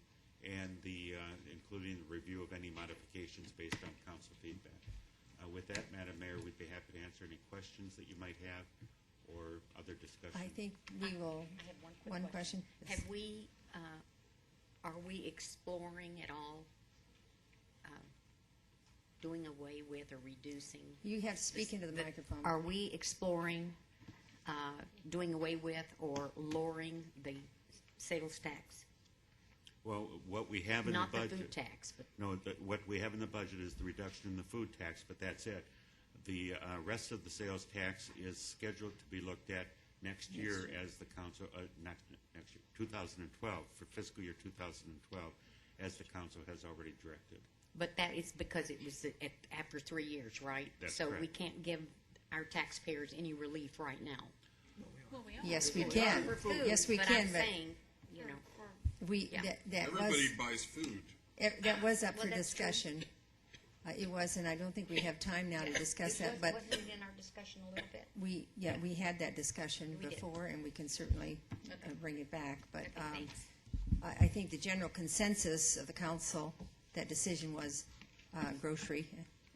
and the including the review of any modifications based on council feedback. With that, Madam Mayor, we'd be happy to answer any questions that you might have or other discussion. I think we will, I have one quick one question. Have we, are we exploring at all doing away with or reducing? You have to speak into the microphone. Are we exploring doing away with or lowering the sales tax? Well, what we have in Not the the budget. food tax, but No, what we have in the budget is the reduction in the food tax, but that's it. The rest of the sales tax is scheduled to be looked at next year as the council, not next year, 2012, for fiscal year 2012, as the council has already directed. but that is because it was after 3 years, right? That's So we correct. can't give our taxpayers any relief right now. Well, we are. Yes, we can. For food, Yes, we but can, I'm but saying, you know, we, Yeah. that was, Everybody buys food. that was up Well, for that's true. discussion. It was, and I don't think we have time now to discuss that, but wasn't it in our discussion a little bit? we had that discussion We did. before, and we can certainly bring it back. But Okay, thanks. I think the general consensus of the council, that decision was grocery,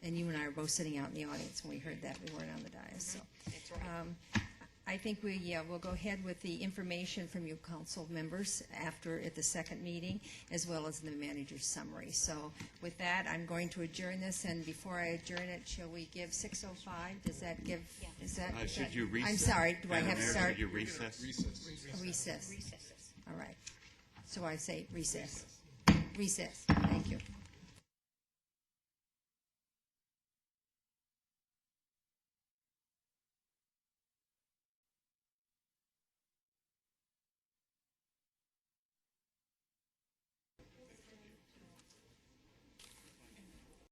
and you and I were both sitting out in the audience when we heard that. We weren't on the dais, so. That's right. I think we'll go ahead with the information from you council members at the second meeting, as well as the manager's summary. So with that, I'm going to adjourn this, and before I adjourn it, shall we give 6:05? Does that give, is that? is Should that- you recess? I'm sorry, do I Madam have to Mayor, start? Should you recess? Recess. Recesses. All right. So I say recess. Recess. Thank you.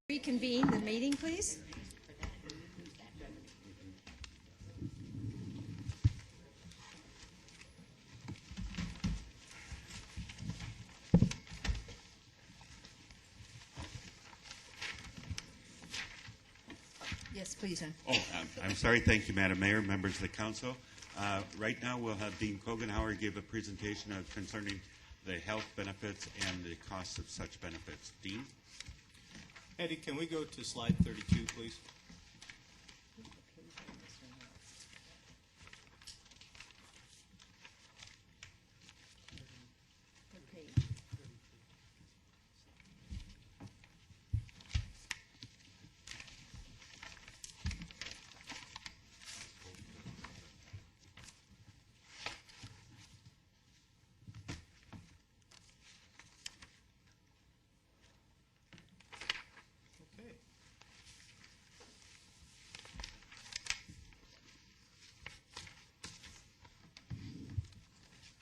Reconvene the meeting, please. Yes, please. Oh, I'm sorry. Thank you, Madam Mayor, members of the council. Right now, we'll have Dean Kogenhauer give a presentation concerning the health benefits and the costs of such benefits. Dean? Eddie, can we go to slide 32, please? Okay.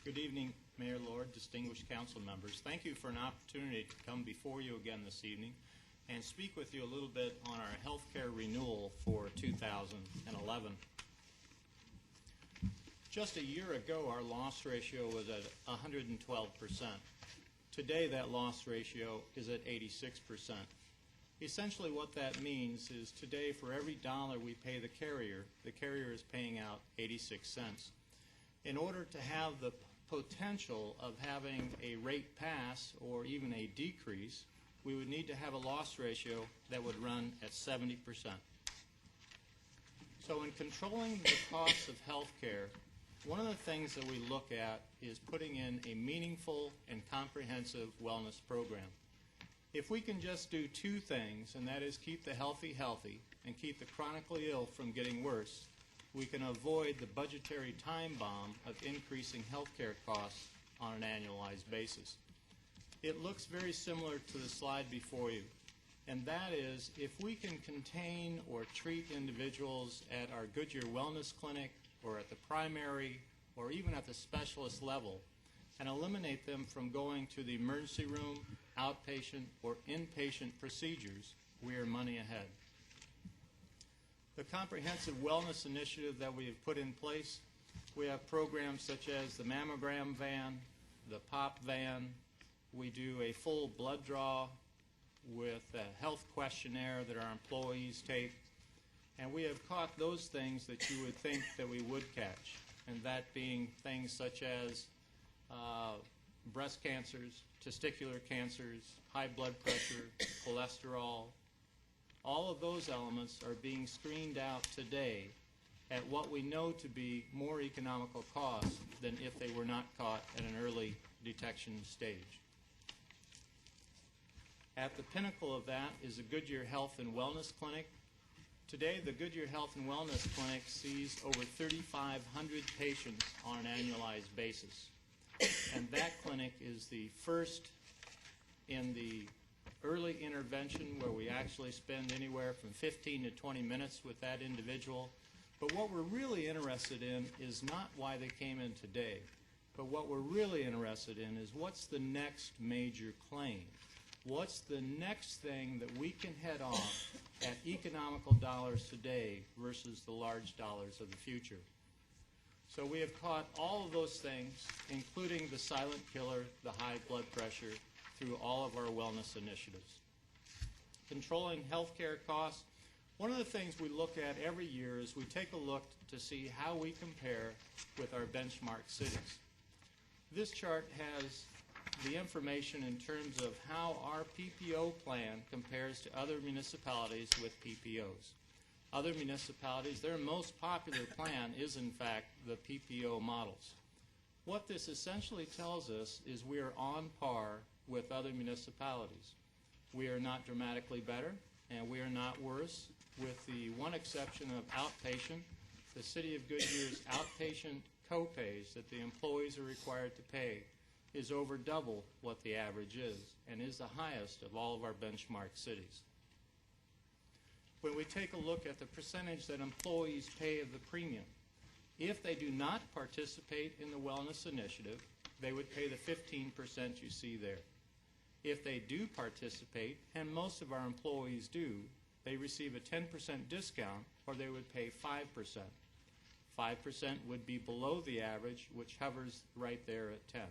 Good evening, Mayor Lord, distinguished council members. Thank you for an opportunity to come before you again this evening and speak with you a little bit on our health care renewal for 2011. Just a year ago, our loss ratio was at 112%. Today, that loss ratio is at 86%. Essentially what that means is today, for every dollar we pay the carrier is paying out 86 cents. In order to have the potential of having a rate pass or even a decrease, we would need to have a loss ratio that would run at 70%. So in controlling the costs of health care, one of the things that we look at is putting in a meaningful and comprehensive wellness program. If we can just do two things, and that is keep the healthy healthy and keep the chronically ill from getting worse, we can avoid the budgetary time bomb of increasing health care costs on an annualized basis. It looks very similar to the slide before you, and that is if we can contain or treat individuals at our Goodyear Wellness Clinic or at the primary or even at the specialist level and eliminate them from going to the emergency room, outpatient, or inpatient procedures, we are money ahead. The comprehensive wellness initiative that we have put in place, we have programs such as the mammogram van, the pop van. We do a full blood draw with a health questionnaire that our employees take. And we have caught those things that you would think that we would catch, and that being things such as breast cancers, testicular cancers, high blood pressure, cholesterol. All of those elements are being screened out today at what we know to be more economical cost than if they were not caught at an early detection stage. At the pinnacle of that is the Goodyear Health and Wellness Clinic. Today, the Goodyear Health and Wellness Clinic sees over 3,500 patients on an annualized basis. And that clinic is the first in the early intervention where we actually spend anywhere from 15 to 20 minutes with that individual. But what we're really interested in is not why they came in today, but what we're really interested in is what's the next major claim? What's the next thing that we can head off at economical dollars today versus the large dollars of the future? So we have caught all of those things, including the silent killer, the high blood pressure, through all of our wellness initiatives. Controlling healthcare costs, one of the things we look at every year is we take a look to see how we compare with our benchmark cities. This chart has the information in terms of how our PPO plan compares to other municipalities with PPOs. Other municipalities, their most popular plan is in fact the PPO models. What this essentially tells us is we are on par with other municipalities. We are not dramatically better, and we are not worse, with the one exception of outpatient. The City of Goodyear's outpatient co-pays that the employees are required to pay is over double what the average is, and is the highest of all of our benchmark cities. When we take a look at the percentage that employees pay of the premium, if they do not participate in the wellness initiative, they would pay the 15% you see there. If they do participate, and most of our employees do, they receive a 10% discount, or they would pay 5%. 5% would be below the average, which hovers right there at 10.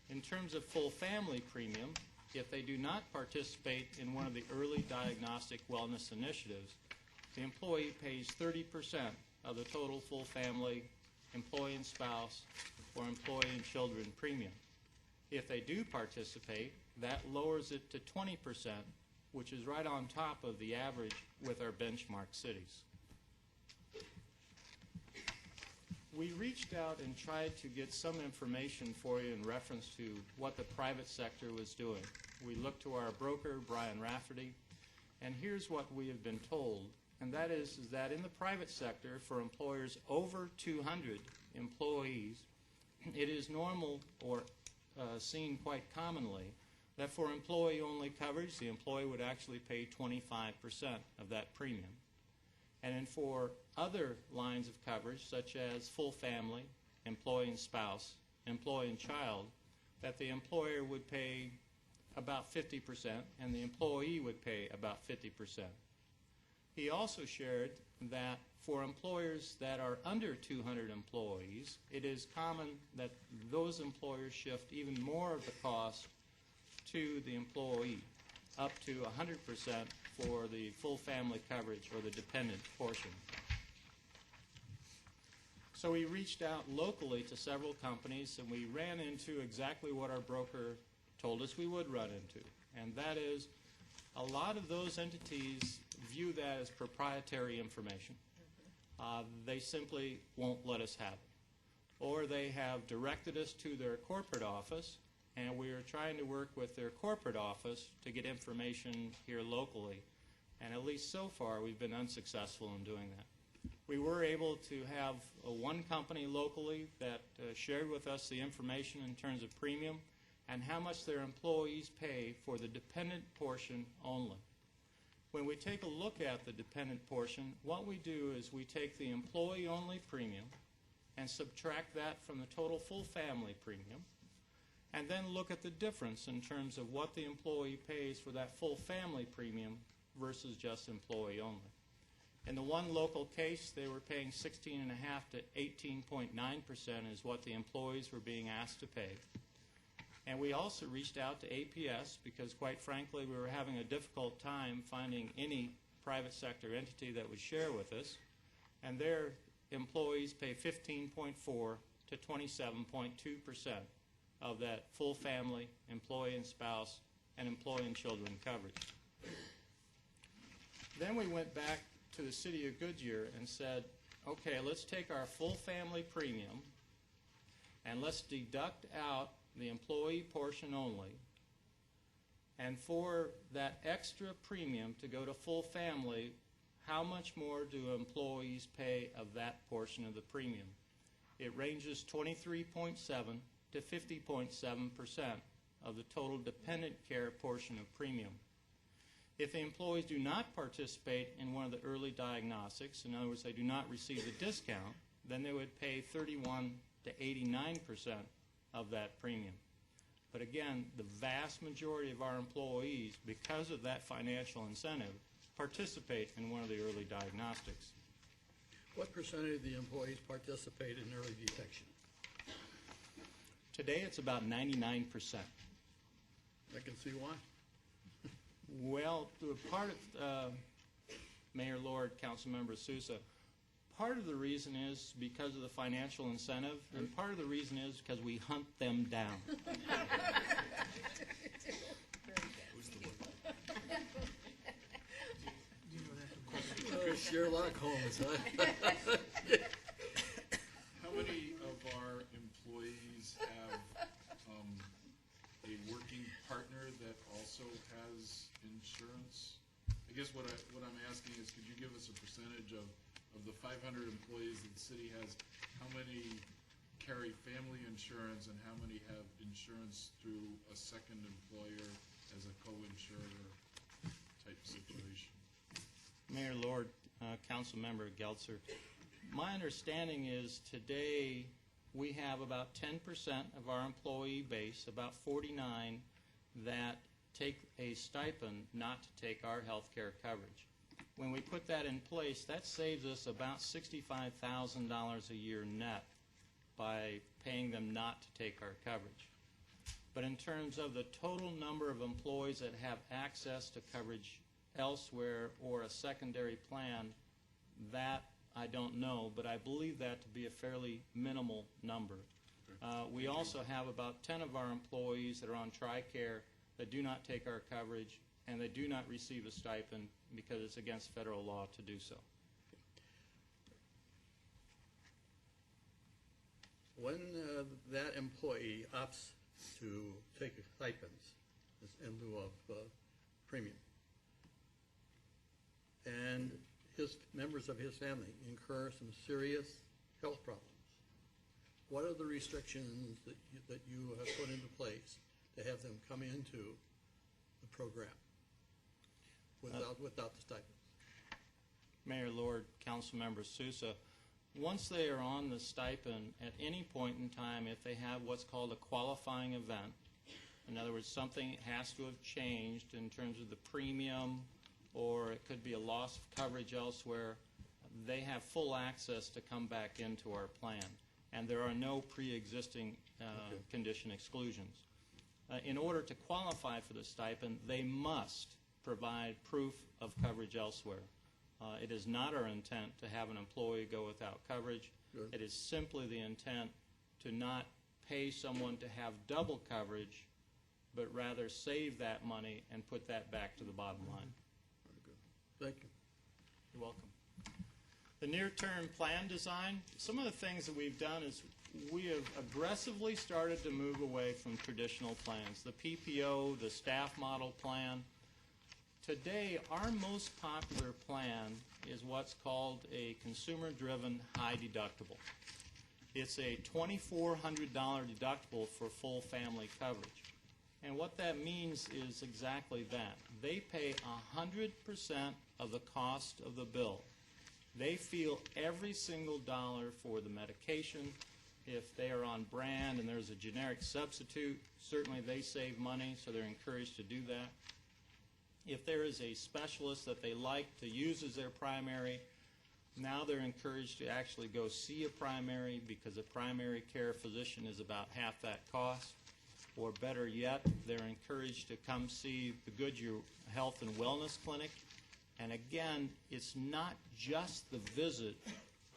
In terms of full family premium, if they do not participate in one of the early diagnostic wellness initiatives, the employee pays 30% of the total full family, employee and spouse, or employee and children premium. If they do participate, that lowers it to 20%, which is right on top of the average with our benchmark cities. We reached out and tried to get some information for you in reference to what the private sector was doing. We looked to our broker, Brian Rafferty, and here's what we have been told, and that is that in the private sector, for employers over 200 employees, it is normal or seen quite commonly that for employee-only coverage, the employee would actually pay 25% of that premium. And then for other lines of coverage, such as full family, employee and spouse, employee and child, that the employer would pay about 50% and the employee would pay about 50%. He also shared that for employers that are under 200 employees, it is common that those employers shift even more of the cost to the employee, up to 100% for the full family coverage or the dependent portion. So we reached out locally to several companies and we ran into exactly what our broker told us we would run into, and that is a lot of those entities view that as proprietary information. They simply won't let us have it. Or they have directed us to their corporate office, and we are trying to work with their corporate office to get information here locally. And at least so far, we've been unsuccessful in doing that. We were able to have one company locally that shared with us the information in terms of premium and how much their employees pay for the dependent portion only. When we take a look at the dependent portion, what we do is we take the employee-only premium and subtract that from the total full family premium, and then look at the difference in terms of what the employee pays for that full family premium versus just employee only. In the one local case, they were paying 16.5% to 18.9% is what the employees were being asked to pay. And we also reached out to APS because, quite frankly, we were having a difficult time finding any private sector entity that would share with us. And their employees pay 15.4% to 27.2% of that full family, employee and spouse, and employee and children coverage. Then we went back to the city of Goodyear and said, okay, let's take our full family premium and let's deduct out the employee portion only, and for that extra premium to go to full family, how much more do employees pay of that portion of the premium? It ranges 23.7 to 50.7% of the total dependent care portion of premium. If the employees do not participate in one of the early diagnostics, in other words, they do not receive the discount, then they would pay 31 to 89% of that premium. But again, the vast majority of our employees, because of that financial incentive, participate in one of the early diagnostics. What percentage of the employees participate in early detection? Today it's about 99%. I can see why. Well, part of, Mayor Lord, Councilmember Sousa, part of the reason is because of the financial incentive, and part of the reason is because we hunt them down. Sherlock Holmes, huh? How many of our employees have a working partner that also has insurance? I guess what I'm asking is, could you give us a percentage of the 500 employees that the city has, how many carry family insurance and how many have insurance through a second employer as a co-insurer type situation? Mayor Lord, Councilmember Geltzer, my understanding is today we have about 10% of our employee base, about 49, that take a stipend not to take our health care coverage. When we put that in place, that saves us about $65,000 a year net by paying them not to take our coverage. But in terms of the total number of employees that have access to coverage elsewhere or a secondary plan, that I don't know, but I believe that to be a fairly minimal number. We also have about 10 of our employees that are on TRICARE that do not take our coverage, and they do not receive a stipend because it's against federal law to do so. When that employee opts to take stipends in lieu of premium, and his members of his family incur some serious health problems, what are the restrictions that you have put into place to have them come into the program without the stipends? Mayor Lord, Councilmember Sousa, once they are on the stipend, at any point in time, if they have what's called a qualifying event, in other words, something has to have changed in terms of the premium, or it could be a loss of coverage elsewhere, they have full access to come back into our plan. And there are no pre-existing condition exclusions. In order to qualify for the stipend, they must provide proof of coverage elsewhere. It is not our intent to have an employee go without coverage. Good. It is simply the intent to not pay someone to have double coverage, but rather save that money and put that back to the bottom line. Very good. Thank you. You're welcome. The near-term plan design, some of the things that we've done is we have aggressively started to move away from traditional plans. The PPO, the staff model plan. Today, our most popular plan is what's called a consumer-driven high deductible. It's a $2,400 deductible for full family coverage. And what that means is exactly that. They pay 100% of the cost of the bill. They feel every single dollar for the medication. If they are on brand and there's a generic substitute, certainly they save money, so they're encouraged to do that. If there is a specialist that they like to use as their primary, now they're encouraged to actually go see a primary because a primary care physician is about half that cost. Or better yet, they're encouraged to come see the Goodyear Health and Wellness Clinic. And again, it's not just the visit,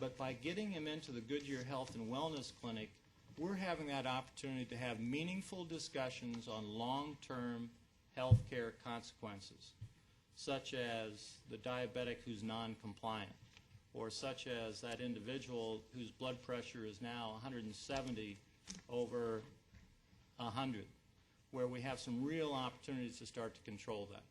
but by getting him into the Goodyear Health and Wellness Clinic, we're having that opportunity to have meaningful discussions on long-term health care consequences, such as the diabetic who's non-compliant, or such as that individual whose blood pressure is now 170 over 100, where we have some real opportunities to start to control that.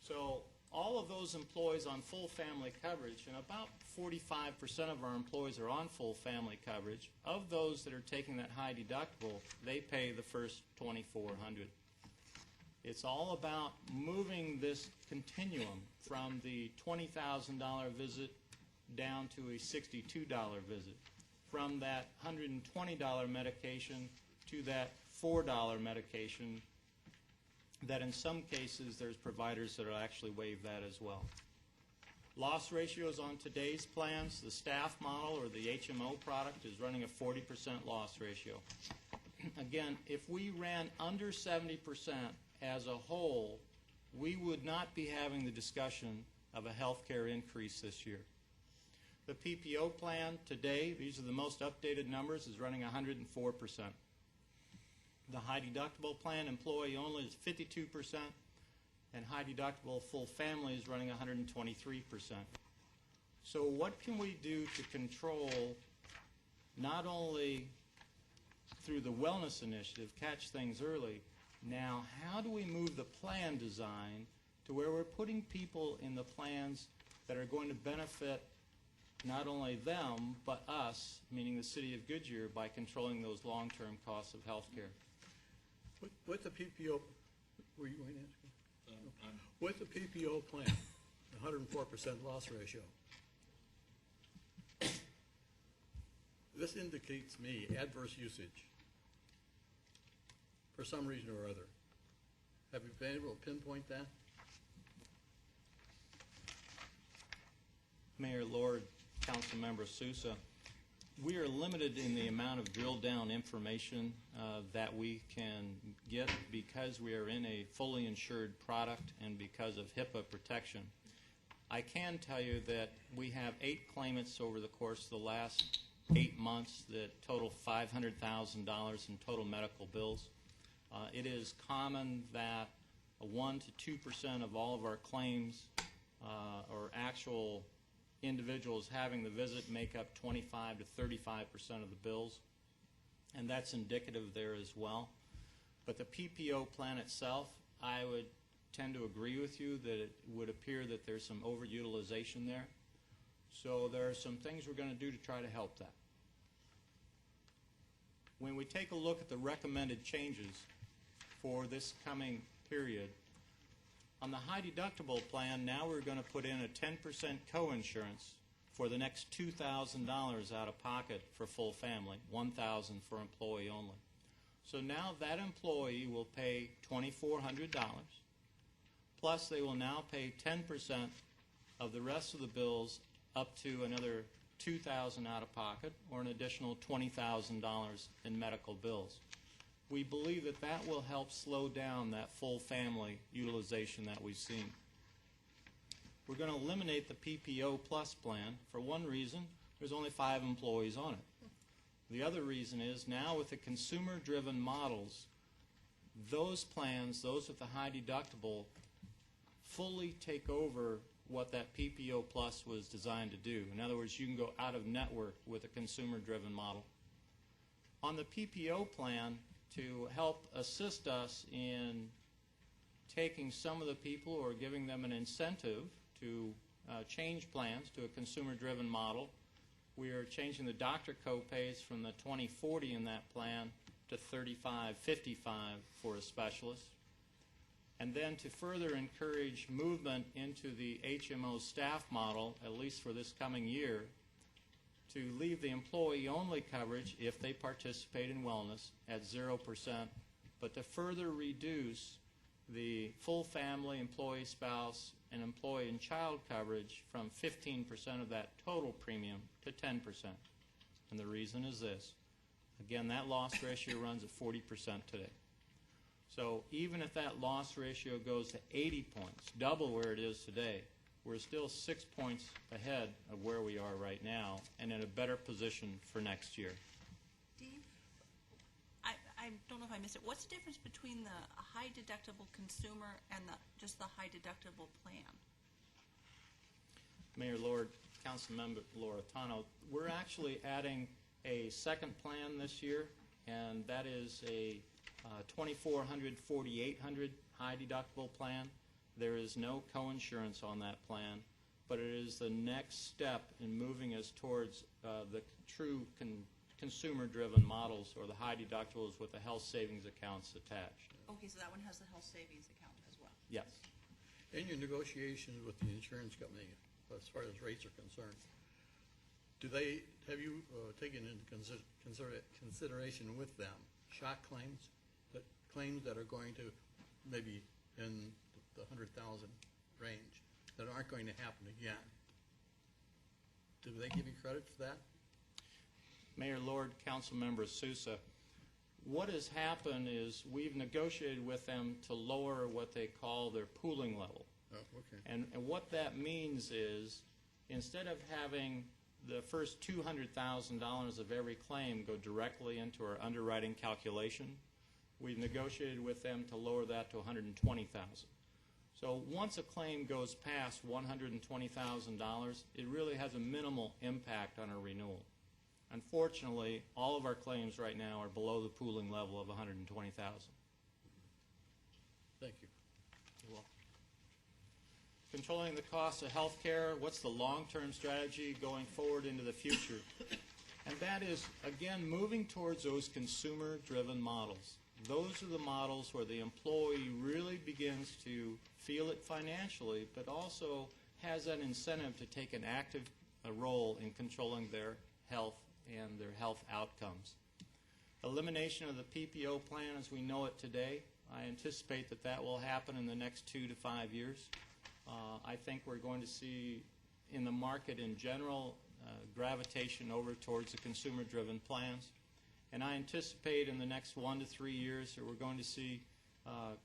So all of those employees on full family coverage, and about 45% of our employees are on full family coverage. Of those that are taking that high deductible, they pay the first $2,400. It's all about moving this continuum from the $20,000 visit down to a $62 visit, from that $120 medication to that $4 medication, that in some cases there's providers that will actually waive that as well. Loss ratios on today's plans, the staff model or the HMO product is running a 40% loss ratio. Again, if we ran under 70% as a whole, we would not be having the discussion of a health care increase this year. The PPO plan today, these are the most updated numbers, is running 104%. The high deductible plan, employee only, is 52%, and high deductible full family is running 123%. So what can we do to control, not only through the wellness initiative, catch things early, now how do we move the plan design to where we're putting people in the plans that are going to benefit not only them, but us, meaning the city of Goodyear, by controlling those long-term costs of health care. With the PPO, were you going to ask? I'm With the PPO plan, 104% loss ratio, this indicates me adverse usage for some reason or other. Have you been able to pinpoint that? Mayor Lord, Councilmember Sousa, We are limited in the amount of drill-down information that we can get because we are in a fully insured product and because of HIPAA protection. I can tell you that we have 8 claimants over the course of the last 8 months that total $500,000 in total medical bills. It is common that 1 to 2% of all of our claims or actual individuals having the visit make up 25 to 35% of the bills, and that's indicative there as well. But the PPO plan itself, I would tend to agree with you that it would appear that there's some overutilization there. So there are some things we're going to do to try to help that. When we take a look at the recommended changes for this coming period, on the high deductible plan, now we're going to put in a 10% coinsurance for the next $2,000 out of pocket for full family, $1,000 for employee only. So now that employee will pay $2,400, plus they will now pay 10% of the rest of the bills up to another $2,000 out of pocket or an additional $20,000 in medical bills. We believe that that will help slow down that full family utilization that we've seen. We're going to eliminate the PPO Plus plan for one reason: there's only 5 employees on it. The other reason is now with the consumer-driven models, those plans, those with the high deductible, fully take over what that PPO Plus was designed to do. In other words, you can go out of network with a consumer-driven model. On the PPO plan, to help assist us in taking some of the people or giving them an incentive to change plans to a consumer-driven model, we are changing the doctor co-pays from the $20.40 in that plan to $35.55 for a specialist. And then to further encourage movement into the HMO staff model, at least for this coming year, to leave the employee-only coverage if they participate in wellness at 0%, but to further reduce the full family, employee, spouse, and employee and child coverage from 15% of that total premium to 10%. And the reason is this. Again, that loss ratio runs at 40% today. So even if that loss ratio goes to 80 points, double where it is today, we're still 6 points ahead of where we are right now and in a better position for next year. Dave, I don't know if I missed it. What's the difference between the high deductible consumer and just the high deductible plan? Mayor Lord, Councilmember Loretano, we're actually adding a second plan this year, and that is a $2,400, $4,800 high deductible plan. There is no coinsurance on that plan, but it is the next step in moving us towards the true consumer-driven models or the high deductibles with the health savings accounts attached. Okay, so that one has the health savings account as well. Yes. In your negotiations with the insurance company, as far as rates are concerned, have you taken into consideration with them shock claims, claims that are going to maybe in the 100,000 range that aren't going to happen again? Do they give you credit for that? Mayor Lord, Councilmember Sousa, what has happened is we've negotiated with them to lower what they call their pooling level. Oh, okay. And what that means is instead of having the first $200,000 of every claim go directly into our underwriting calculation, we've negotiated with them to lower that to $120,000. So once a claim goes past $120,000, it really has a minimal impact on our renewal. Unfortunately, all of our claims right now are below the pooling level of $120,000. Thank you. You're welcome. Controlling the cost of health care, what's the long-term strategy going forward into the future? And that is, again, moving towards those consumer-driven models. Those are the models where the employee really begins to feel it financially, but also has an incentive to take an active role in controlling their health and their health outcomes. Elimination of the PPO plan as we know it today, I anticipate that that will happen in the next 2 to 5 years. I think we're going to see in the market in general gravitation over towards the consumer-driven plans. And I anticipate in the next 1 to 3 years that we're going to see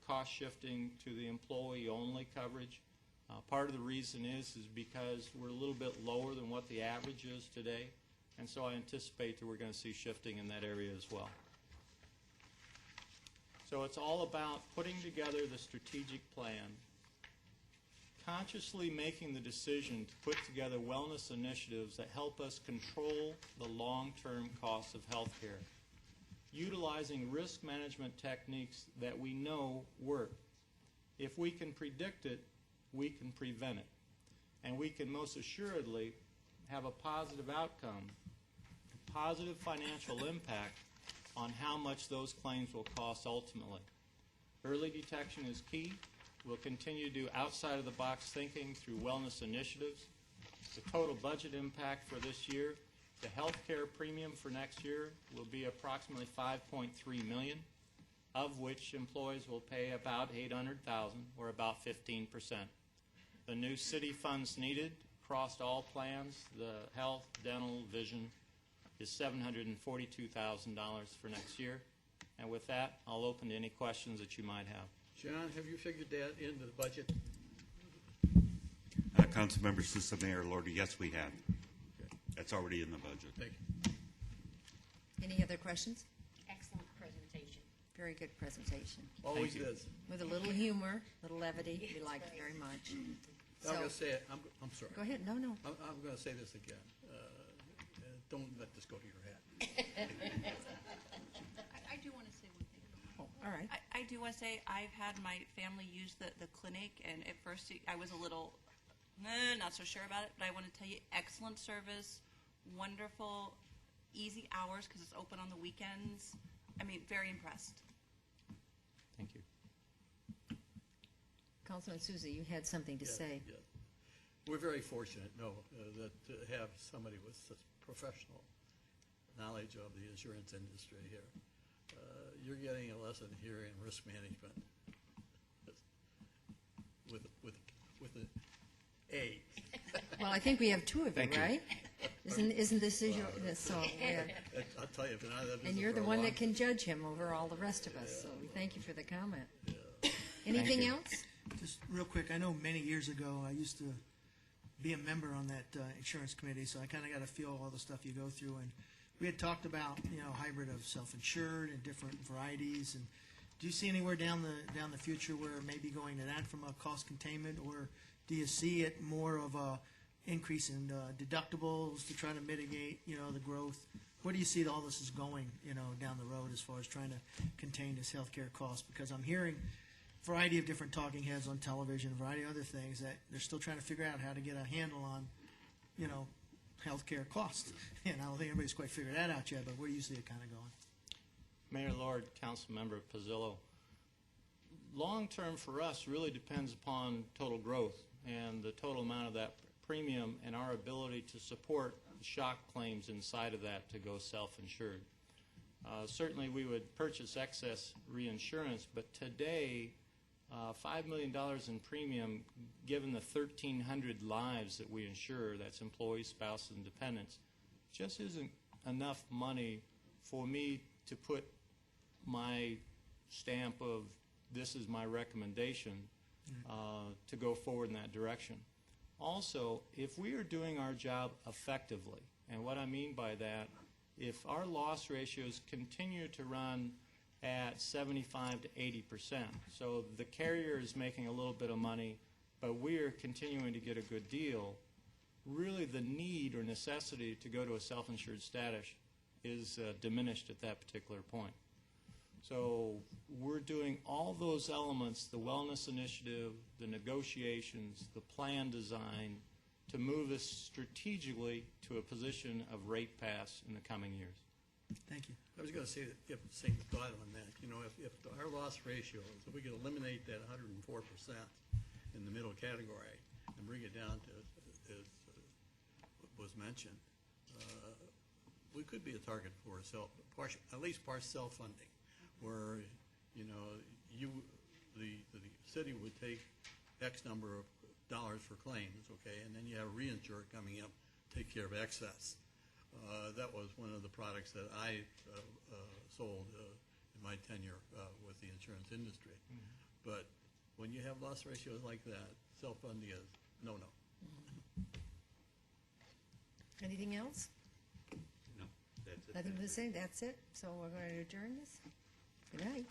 cost shifting to the employee-only coverage. Part of the reason is because we're a little bit lower than what the average is today, and so I anticipate that we're going to see shifting in that area as well. So it's all about putting together the strategic plan, consciously making the decision to put together wellness initiatives that help us control the long-term costs of health care, utilizing risk management techniques that we know work. If we can predict it, we can prevent it. And we can most assuredly have a positive outcome, a positive financial impact on how much those claims will cost ultimately. Early detection is key. We'll continue to do outside-of-the-box thinking through wellness initiatives. The total budget impact for this year, the health care premium for next year will be approximately $5.3 million, of which employees will pay about $800,000, or about 15%. The new city funds needed across all plans, the health, dental, vision, is $742,000 for next year. And with that, I'll open to any questions that you might have. John, have you figured that into the budget? Councilmember Sousa, Mayor Lordy, yes, we have. Okay. That's already in the budget. Thank you. Any other questions? Excellent presentation. Very good presentation. Always you. is. With a little humor, a little levity, we like it very much. I'm going to So, say it. I'm sorry. go ahead, no. I'm going to say this again. Don't let this go to your head. I do want to say one thing. Oh, all right. I do want to say I've had my family use the clinic, and at first I was a little not so sure about it, but I want to tell you, excellent service, wonderful, easy hours because it's open on the weekends. I mean, very impressed. Thank you. Councilman Souza, you had something to say. Yeah. We're very fortunate, that to have somebody with such professional knowledge of the insurance industry here. You're getting a lesson here in risk management with an A. Well, I think we have two of you, Thank you. right? Isn't this your, so, yeah. I'll tell you, if not, that And you're the one that can judge him over all the rest of us, so we thank you for the comment. Anything else? Just real quick, I know many years ago, I used to be a member on that insurance committee, so I kind of got a feel of all the stuff you go through. And we had talked about, hybrid of self-insured and different varieties. And do you see anywhere down the future where maybe going to that from a cost containment, or do you see it more of a increase in deductibles to try to mitigate, the growth? Where do you see all this is going, down the road as far as trying to contain this healthcare cost? Because I'm hearing a variety of different talking heads on television, a variety of other things that they're still trying to figure out how to get a handle on, healthcare costs. And I don't think everybody's quite figured that out yet, but where do you see it kind of going? Mayor Lord, Council Member Pizzillo, long-term for us really depends upon total growth and the total amount of that premium and our ability to support the shock claims inside of that to go self-insured. Certainly we would purchase excess reinsurance, but today $5 million in premium, given the 1,300 lives that we insure, that's employees, spouses, and dependents, just isn't enough money for me to put my stamp of this is my recommendation to go forward in that direction. Also, if we are doing our job effectively, and what I mean by that, if our loss ratios continue to run at 75 to 80%, so the carrier is making a little bit of money, but we are continuing to get a good deal, really the need or necessity to go to a self-insured status is diminished at that particular point. So we're doing all those elements, the wellness initiative, the negotiations, the plan design, to move us strategically to a position of rate pass in the coming years. Thank you. I was going to say the same thought on that. If our loss ratio, if we could eliminate that 104% in the middle category and bring it down to, as was mentioned, we could be a target for at least partial self-funding, where the city would take X number of dollars for claims, okay, and then you have a reinsurer coming up take care of excess. That was one of the products that I sold in my tenure with the insurance industry. But when you have loss ratios like that, self-funding is no-no. Anything else? No, that's it. Nothing to say, that's it. So we're going to adjourn this. Good night.